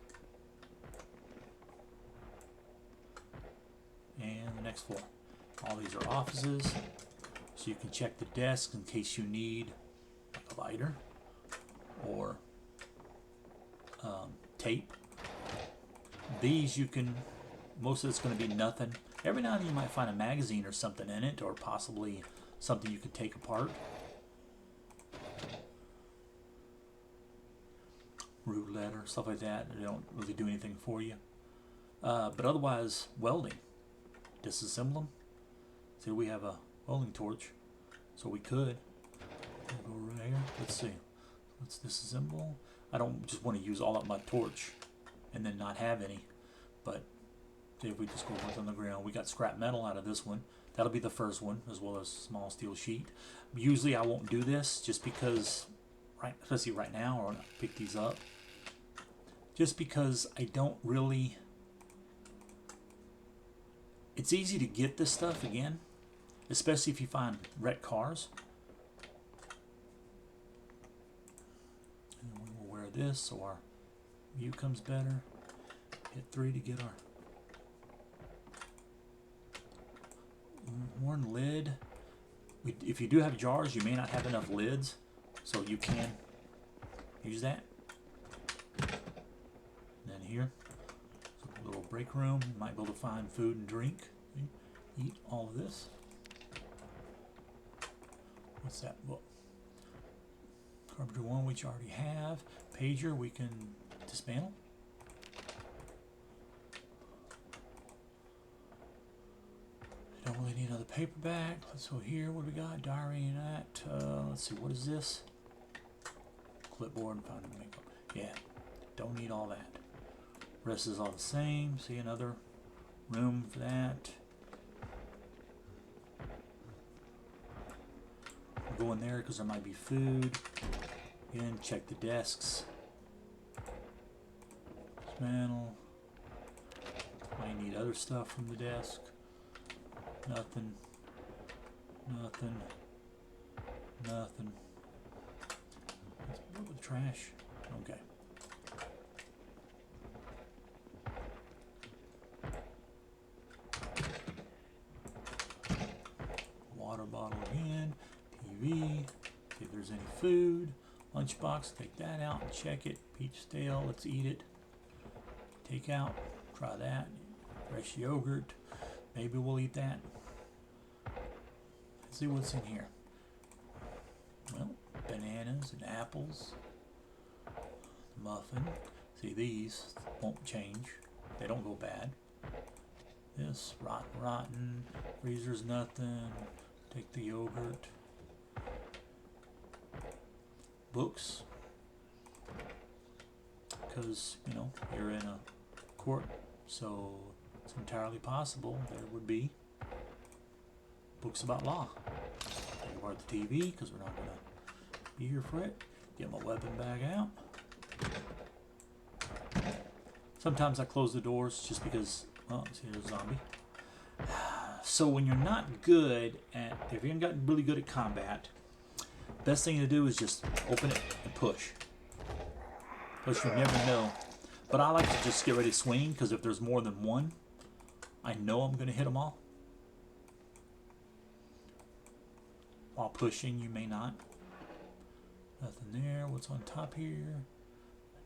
And the next floor. All these are offices, so you can check the desk in case you need a lighter or tape. These you can, most of it's going to be nothing. Every now and then you might find a magazine or something in it, or possibly something you can take apart. Roulette or stuff like that. They don't really do anything for you. But otherwise, welding. Disassemble them. See, we have a welding torch, so we could. We'll go right here. Let's see. Let's disassemble. I don't just want to use all of my torch and then not have any. But see, if we just go what's on the ground, we got scrap metal out of this one. That'll be the first one, as well as small steel sheet. Usually I won't do this just because, especially right now, or pick these up. Just because I don't really. It's easy to get this stuff again, especially if you find wrecked cars. And we will wear this so our view comes better. Hit 3 to get our worn lid. If you do have jars, you may not have enough lids, so you can use that. And then here, a little break room. You might be able to find food and drink. Eat all of this. What's that book? Carpentry 1, which you already have. Pager, we can dismantle. Don't really need another paperback. Let's go here. What do we got? Diary and that. Let's see. What is this? Clipboard and fountain makeup. Yeah. Don't need all that. Rest is all the same. See another room for that. We'll go in there because there might be food. Again, check the desks. Dismantle. Might need other stuff from the desk. Nothing. Nothing. Nothing. Let's put it with trash. Okay. Water bottle again. TV. See if there's any food. Lunchbox. Take that out and check it. Peach stale. Let's eat it. Take out. Try that. Fresh yogurt. Maybe we'll eat that. Let's see what's in here. Well, bananas and apples. Muffin. See, these won't change. They don't go bad. This, rotten. Freezer's nothing. Take the yogurt. Books. Because, you know, you're in a court, so it's entirely possible there would be books about law. Take apart the TV, because we're not going to be here for it. Get my weapon bag out. Sometimes I close the doors just because, well, see, there's a zombie. So when you're not good at, if you're not really good at combat, best thing to do is just open it and push. Because you never know. But I like to just get ready to swing, because if there's more than one, I know I'm going to hit them all. While pushing, you may not. Nothing there. What's on top here?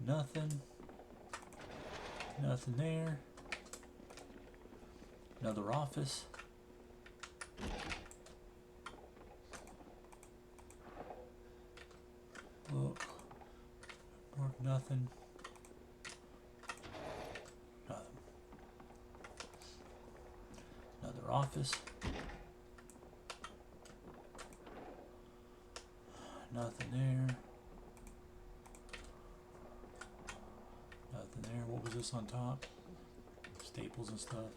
Nothing. Nothing there. Another office. Look. Nothing. Nothing. Another office. Nothing there. Nothing there. What was this on top? Staples and stuff.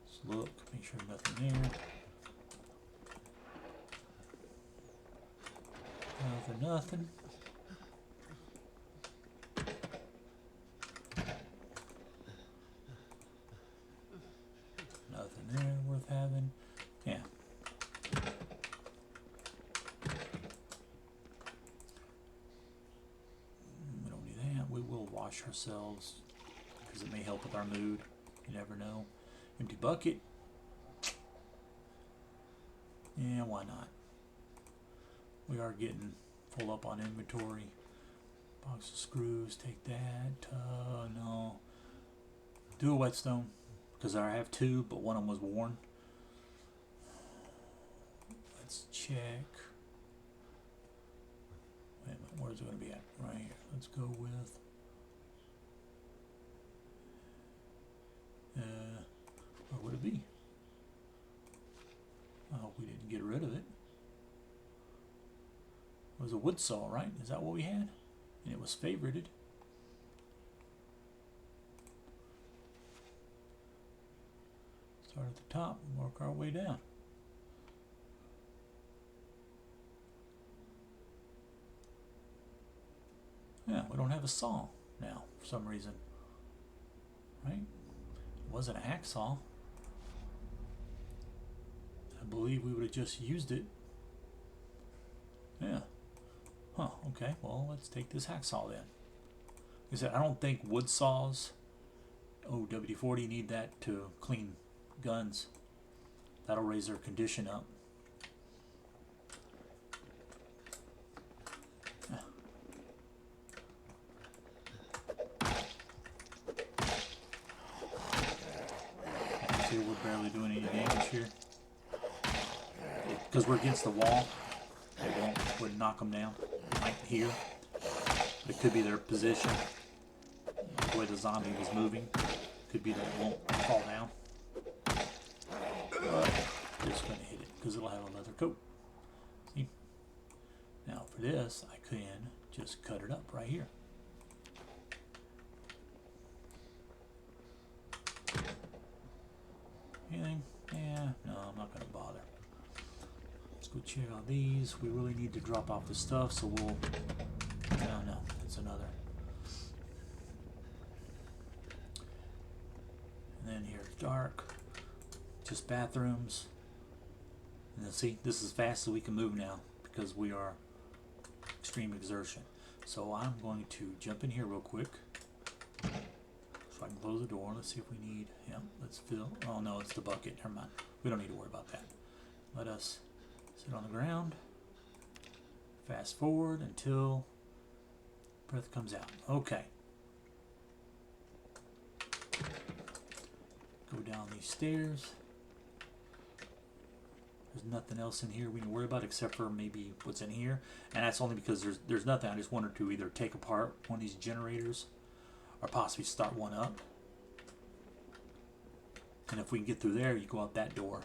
Let's look, make sure nothing there. Nothing. Nothing there worth having. Yeah. We don't need that. We will wash ourselves because it may help with our mood. You never know. Empty bucket. Yeah, why not? We are getting full up on inventory. Box of screws, take that. No. Do a whetstone, because I have two, but one of them was worn. Let's check. Wait a minute, where's it going to be at? Right here. Let's go with. Where would it be? I hope we didn't get rid of it. It was a wood saw, right? Is that what we had? And it was favorited. Start at the top and work our way down. Yeah, we don't have a saw now for some reason. Right? It wasn't a hacksaw. I believe we would have just used it. Yeah. Huh, okay, well, let's take this hacksaw then. Like I said, I don't think wood saws, WD-40, need that to clean guns. That'll raise their condition up. Yeah. See, we're barely doing any damage here. Because we're against the wall, it wouldn't knock them down. Right here. But it could be their position. The way the zombie was moving. Could be that it won't fall down. But just going to hit it because it'll have a leather coat. See? Now for this, I can just cut it up right here. Anything? Yeah, no, I'm not going to bother. Let's go check out these. We really need to drop off the stuff, so we'll. No, that's another. And then here's dark. Just bathrooms. And then see, this is as fast as we can move now because we are extreme exertion. So I'm going to jump in here real quick. So I can close the door. Let's see if we need. Yeah, let's fill. Oh no, it's the bucket. Never mind. We don't need to worry about that. Let us sit on the ground. Fast forward until breath comes out. Okay. Go down these stairs. There's nothing else in here we need to worry about except for maybe what's in here. And that's only because there's nothing. I just wanted to either take apart one of these generators or possibly start one up. And if we can get through there, you go out that door.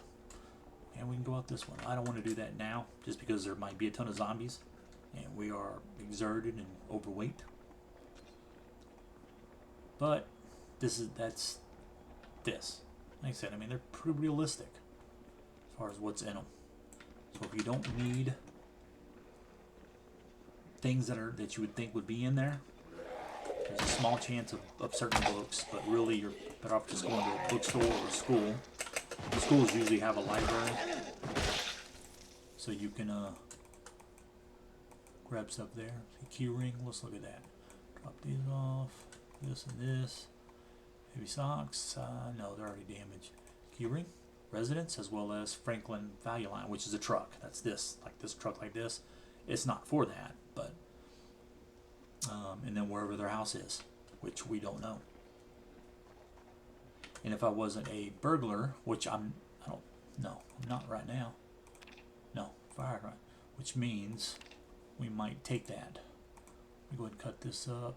And we can go out this one. I don't want to do that now just because there might be a ton of zombies. And we are exerted and overweight. But that's this. Like I said, I mean, they're pretty realistic as far as what's in them. So if you don't need things that you would think would be in there, there's a small chance of certain books, but really you're better off just going to a bookstore or a school. The schools usually have a library, so you can grab stuff there. Key ring, let's look at that. Drop these off, this and this. Heavy socks, no, they're already damaged. Key ring, residence, as well as Franklin Value Line, which is a truck. That's this, like this truck like this. It's not for that, but and then wherever their house is, which we don't know. And if I wasn't a burglar, which I'm not right now. No, fire right, which means we might take that. Let me go ahead and cut this up.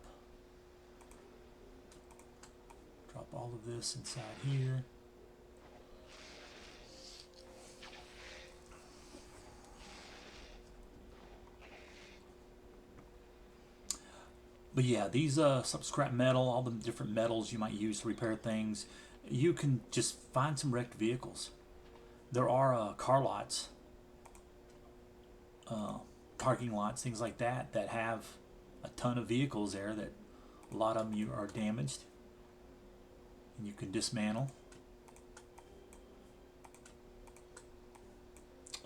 Drop all of this inside here. But yeah, these some scrap metal, all the different metals you might use to repair things, you can just find some wrecked vehicles. There are car lots, parking lots, things like that have a ton of vehicles there that a lot of them are damaged, and you can dismantle.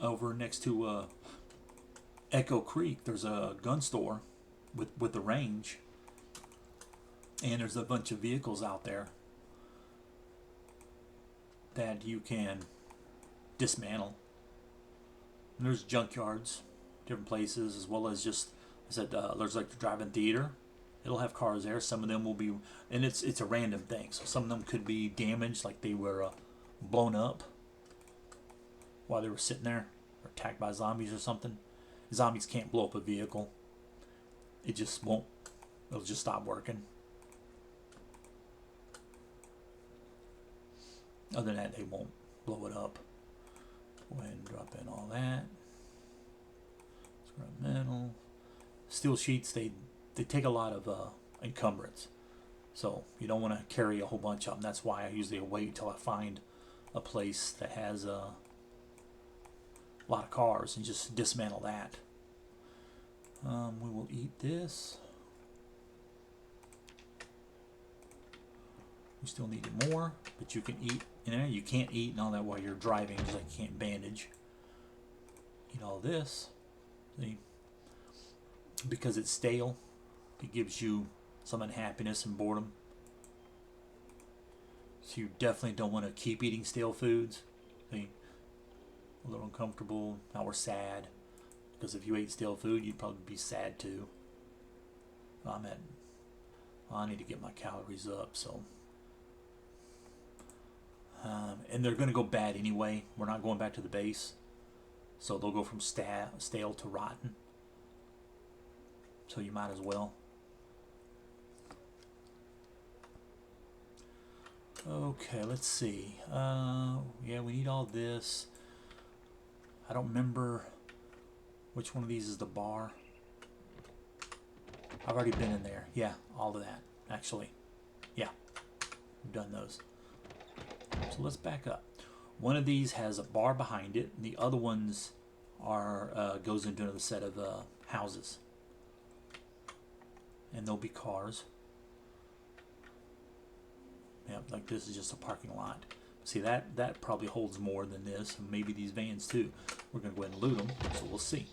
Over next to Echo Creek, there's a gun store with the range, and there's a bunch of vehicles out there that you can dismantle. And there's junkyards, different places, as well as just, I said, there's like the drive-in theater. It'll have cars there. Some of them will be, and it's a random thing. So some of them could be damaged, like they were blown up while they were sitting there, or attacked by zombies or something. Zombies can't blow up a vehicle. It just won't. It'll just stop working. Other than that, they won't blow it up. Go ahead and drop in all that. Scrap metal. Steel sheets, they take a lot of encumbrance. So you don't want to carry a whole bunch of them. That's why I usually wait until I find a place that has a lot of cars and just dismantle that. We will eat this. We still need more, but you can eat in there. You can't eat and all that while you're driving, just like you can't bandage. Eat all this. See? Because it's stale, it gives you some unhappiness and boredom. So you definitely don't want to keep eating stale foods. See? A little uncomfortable. Now we're sad. Because if you ate stale food, you'd probably be sad too. I need to get my calories up, so. And they're going to go bad anyway. We're not going back to the base. So they'll go from stale to rotten. So you might as well. Okay, let's see. Yeah, we need all this. I don't remember which one of these is the bar. I've already been in there. Yeah, all of that, actually. Yeah, we've done those. So let's back up. One of these has a bar behind it, and the other ones are goes into another set of houses. And there'll be cars. Yeah, like this is just a parking lot. See, that probably holds more than this, and maybe these vans too. We're going to go ahead and loot them, so we'll see.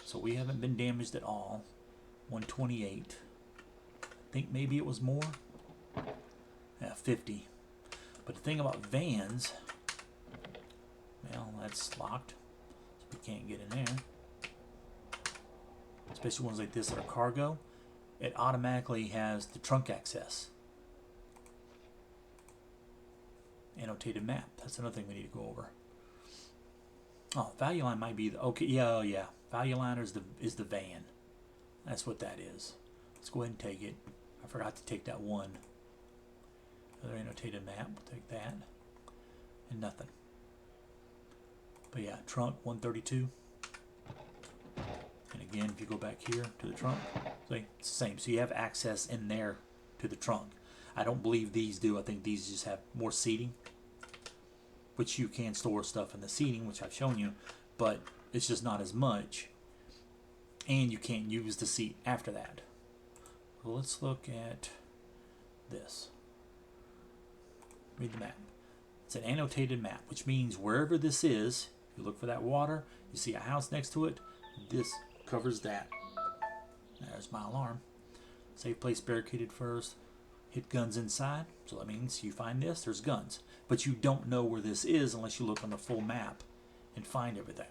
So we haven't been damaged at all. 128. I think maybe it was more. Yeah, 50. But the thing about vans, well, that's locked, so we can't get in there. Especially ones like this that are cargo. It automatically has the trunk access. Annotated map. That's another thing we need to go over. Oh, value line might be the okay. Yeah, yeah. Value line is the van. That's what that is. Let's go ahead and take it. I forgot to take that one. Other annotated map. We'll take that. And nothing. But yeah, trunk 132. And again, if you go back here to the trunk, see, it's the same. So you have access in there to the trunk. I don't believe these do. I think these just have more seating, which you can store stuff in the seating, which I've shown you, but it's just not as much. And you can't use the seat after that. Well, let's look at this. Read the map. It's an annotated map, which means wherever this is, you look for that water, you see a house next to it, this covers that. There's my alarm. Safe place barricaded first. Hit guns inside. So that means you find this, there's guns. But you don't know where this is unless you look on the full map and find everything.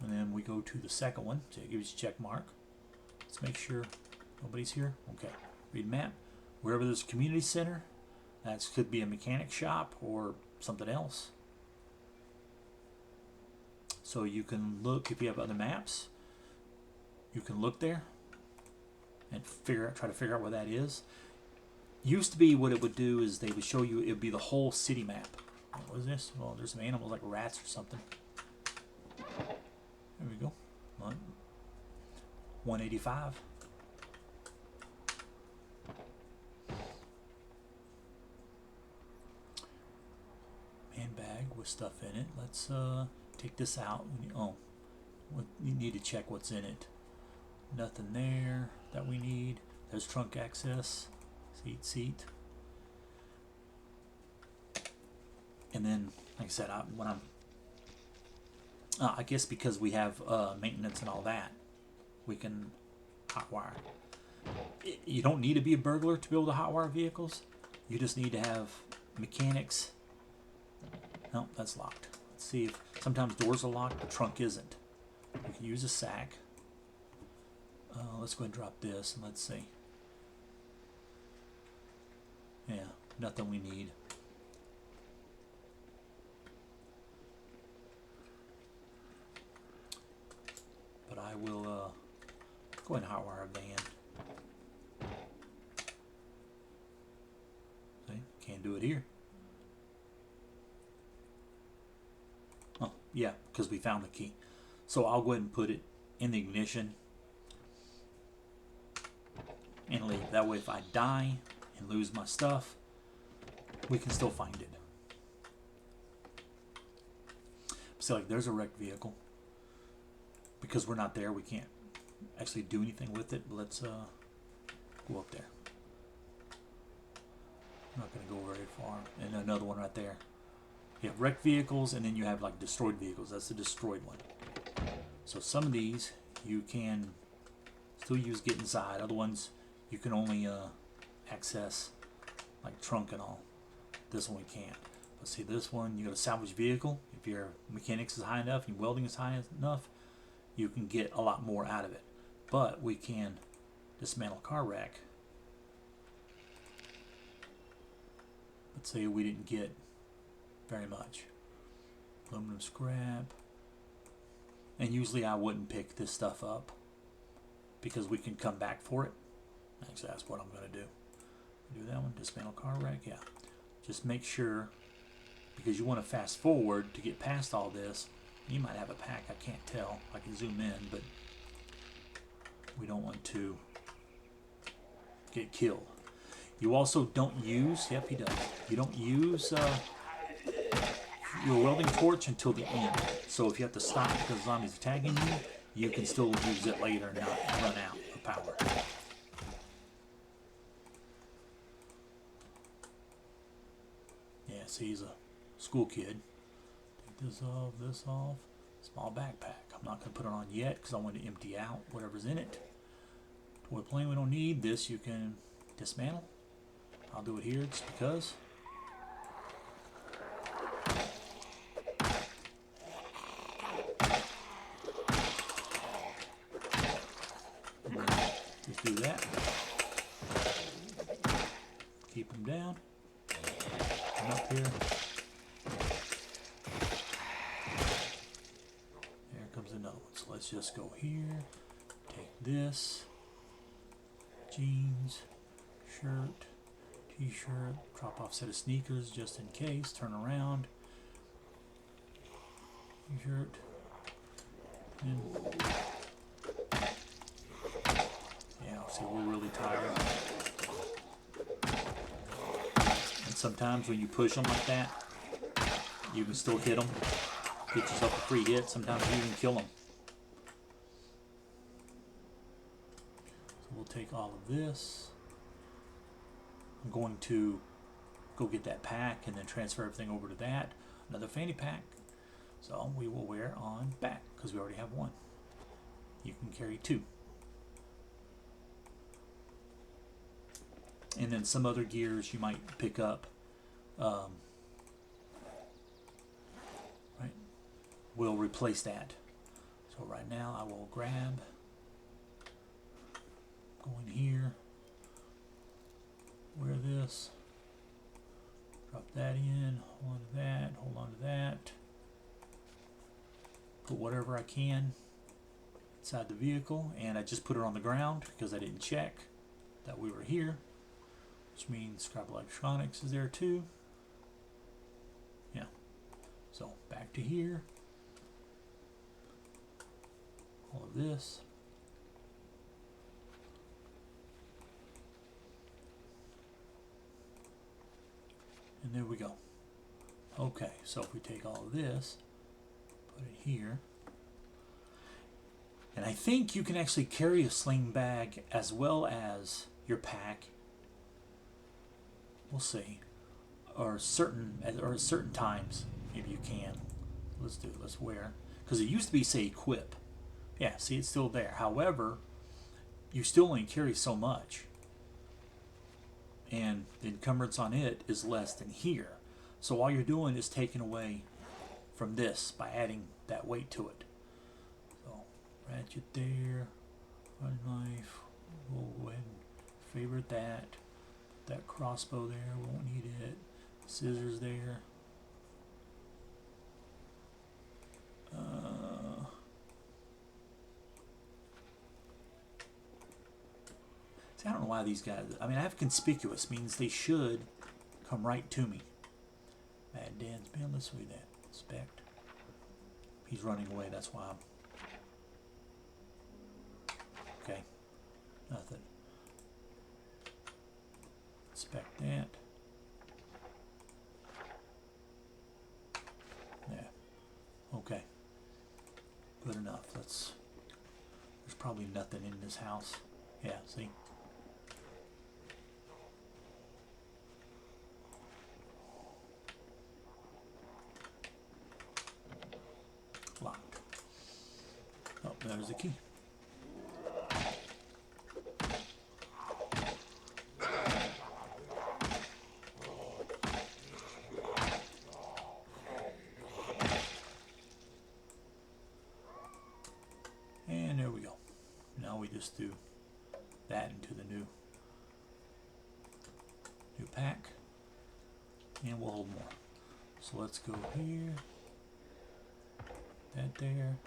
And then we go to the second one. So it gives you a check mark. Let's make sure nobody's here. Okay. Read map. Wherever there's a community center, that could be a mechanic shop or something else. So you can look, if you have other maps, you can look there and try to figure out where that is. Used to be what it would do is they would show you, it would be the whole city map. What is this? Well, there's some animals like rats or something. There we go. 185. Handbag with stuff in it. Let's take this out. Oh, you need to check what's in it. Nothing there that we need. There's trunk access. Seat. And then, like I said, I guess because we have maintenance and all that, we can hotwire. You don't need to be a burglar to be able to hotwire vehicles. You just need to have mechanics. No, that's locked. Let's see if sometimes doors are locked, the trunk isn't. We can use a sack. Let's go ahead and drop this and let's see. Yeah, nothing we need. But I will go ahead and hotwire a van. See, can't do it here. Oh, yeah, because we found the key. So I'll go ahead and put it in the ignition and leave. That way if I die and lose my stuff, we can still find it. So like there's a wrecked vehicle. Because we're not there, we can't actually do anything with it. But let's go up there. I'm not going to go very far. And another one right there. You have wrecked vehicles, and then you have like destroyed vehicles. That's the destroyed one. So some of these you can still use get inside. Other ones you can only access like trunk and all. This one we can't. Let's see, this one you got a salvage vehicle. If your mechanics is high enough, your welding is high enough, you can get a lot more out of it. But we can dismantle a car wreck. Let's say we didn't get very much. Aluminum scrap. And usually I wouldn't pick this stuff up because we can come back for it. Actually, that's what I'm going to do. Do that one, dismantle car wreck, yeah. Just make sure, because you want to fast forward to get past all this. You might have a pack, I can't tell. I can zoom in, but we don't want to get killed. You also don't use, yep he does, you don't use your welding torch until the end. So if you have to stop because zombies are tagging you, you can still use it later and not run out of power. Yeah, see, he's a school kid. Take this off. Small backpack. I'm not going to put it on yet because I want to empty out whatever's in it. Toy plane we don't need. This you can dismantle. I'll do it here just because. Just do that. Keep them down. Come up here. let's just go here, take this, jeans, shirt, t-shirt, drop off set of sneakers just in case, turn around, t-shirt, and yeah, see, we're really tired. And sometimes when you push them like that, you can still hit them, get yourself a free hit, sometimes you even kill them. So we'll take all of this. I'm going to go get that pack and then transfer everything over to that. Another fanny pack. So we will wear on back because we already have one. You can carry two. And then some other gears you might pick up. Right, we'll replace that. So right now I will grab, go in here, wear this, drop that in, hold on to that, hold on to that, put whatever I can inside the vehicle, and I just put it on the ground because I didn't check that we were here, which means scrap electronics is there too. Yeah, so back to here, all of this, and there we go. Okay, so if we take all of this, put it here, and I think you can actually carry a sling bag as well as your pack. We'll see, or certain times maybe you can. Let's wear, because it used to be say equip. Yeah, see, it's still there. However, you still only carry so much, and the encumbrance on it is less than here. So all you're doing is taking away from this by adding that weight to it. So ratchet there, one knife. We'll go ahead and favorite that. That crossbow there, won't need it. Scissors there. See, I don't know why these guys, I mean, I have conspicuous, means they should come right to me. Mad Dan's been, let's see that. Inspect. He's running away, that's why I'm. Okay. Nothing. Inspect that. Yeah. Okay. Good enough. There's probably nothing in this house. Yeah, see? Locked. Oh, there's the key. And there we go. Now we just do that into the new pack, and we'll hold more. So let's go here, that there.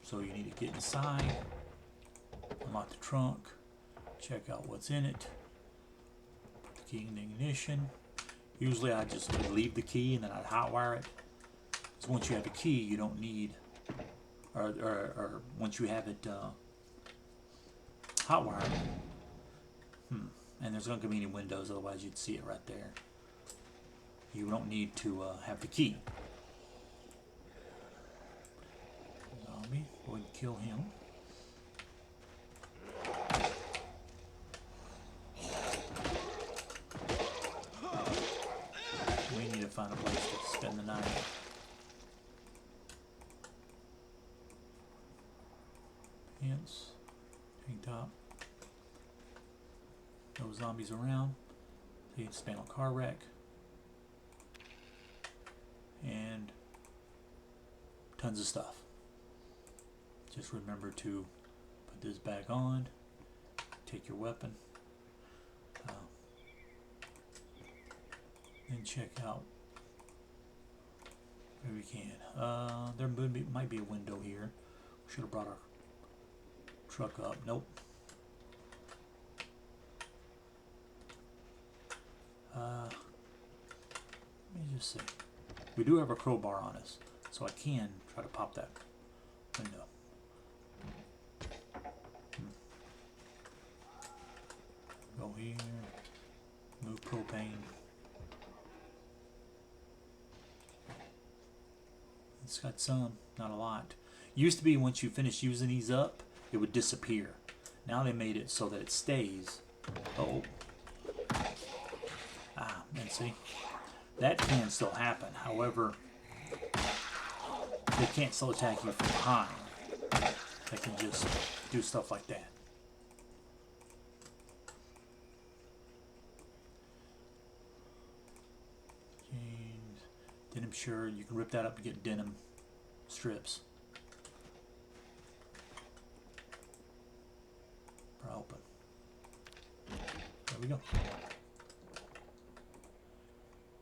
So you need to get inside, unlock the trunk, check out what's in it, put the key in the ignition. Usually I just leave the key and then I'd hotwire it. So once you have a key, you don't need, or once you have it hotwired, and there's not going to be any windows, otherwise you'd see it right there. You don't need to have the key. Zombie, go ahead and kill him. We need to find a place to spend the night. Pants, tank top. No zombies around. So you can spend on car wreck. And tons of stuff. Just remember to put this back on. Take your weapon. Then check out. Maybe we can. There might be a window here. Should have brought our truck up. Nope. Let me just see. We do have a crowbar on us, so I can try to pop that window. Go here. Move propane. It's got some, not a lot. Used to be once you finish using these up, it would disappear. Now they made it so that it stays. Oh. And see, that can still happen. However, they can't still attack you from behind. They can just do stuff like that. Jeans, denim shirt. You can rip that up and get denim strips. Open. There we go.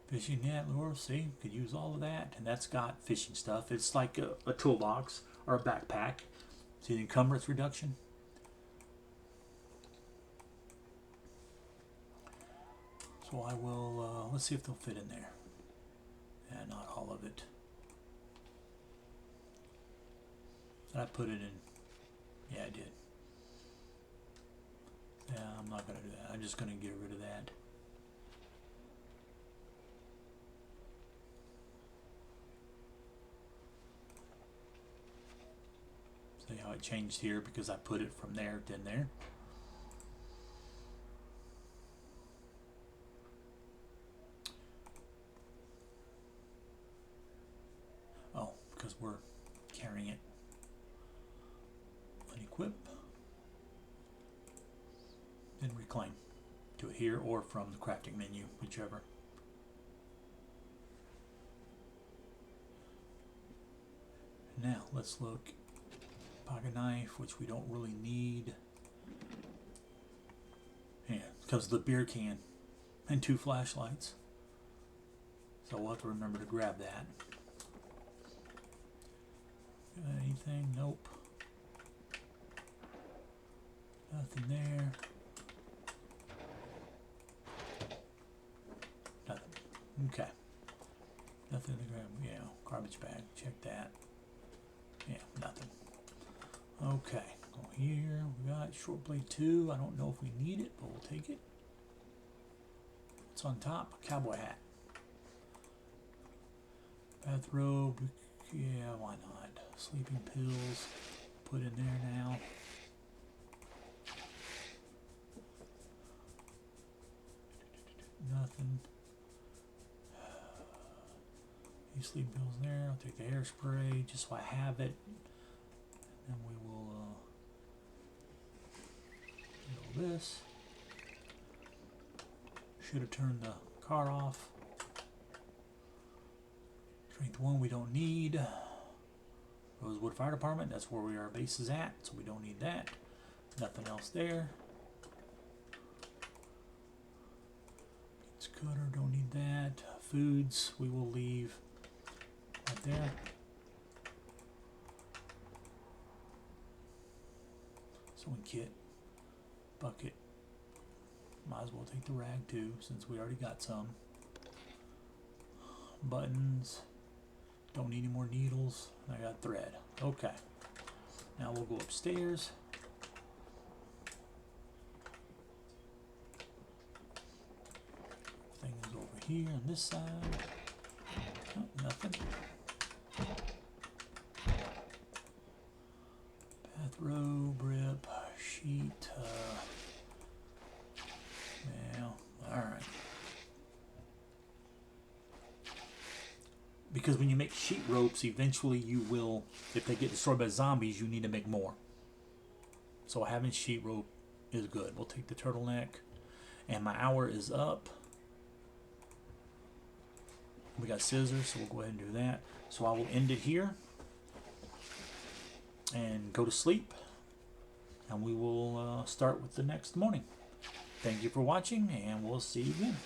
Fishing net lure, see, could use all of that, and that's got fishing stuff. It's like a toolbox or a backpack. See the encumbrance reduction? So I will, let's see if they'll fit in there. Yeah, not all of it. Did I put it in? Yeah, I did. Yeah, I'm not going to do that. I'm just going to get rid of that. See how it changed here because I put it from there to there. Oh, because we're carrying it. Unequip. Then reclaim. Do it here or from the crafting menu, whichever. Now let's look. Pocket knife, which we don't really need. Yeah, because the beer can and 2 flashlights. So we'll have to remember to grab that. Anything? Nope. Nothing there. Nothing. Okay. Nothing to grab. Yeah, garbage bag. Check that. Yeah, nothing. Okay, go here. We got short blade 2. I don't know if we need it, but we'll take it. What's on top? A cowboy hat. Bathrobe. Yeah, why not? Sleeping pills. Put in there now. Nothing. These sleeping pills there. I'll take the hairspray just so I have it. And we will do this. Should have turned the car off. Strength 1 we don't need. Rosewood Fire Department, that's where our base is at, so we don't need that. Nothing else there. Cutter, don't need that. Foods we will leave right there. Sewing kit, bucket. Might as well take the rag too, since we already got some. Buttons. Don't need any more needles. I got thread. Okay. Now we'll go upstairs. Things over here on this side. Oh, nothing. Bathrobe, rip, sheet. Yeah, all right. Because when you make sheet ropes, eventually you will, if they get destroyed by zombies, you need to make more. So having sheet rope is good. We'll take the turtleneck. And my hour is up. We got scissors, so we'll go ahead and do that. So I will end it here. And go to sleep. And we will start with the next morning. Thank you for watching, and we'll see you again.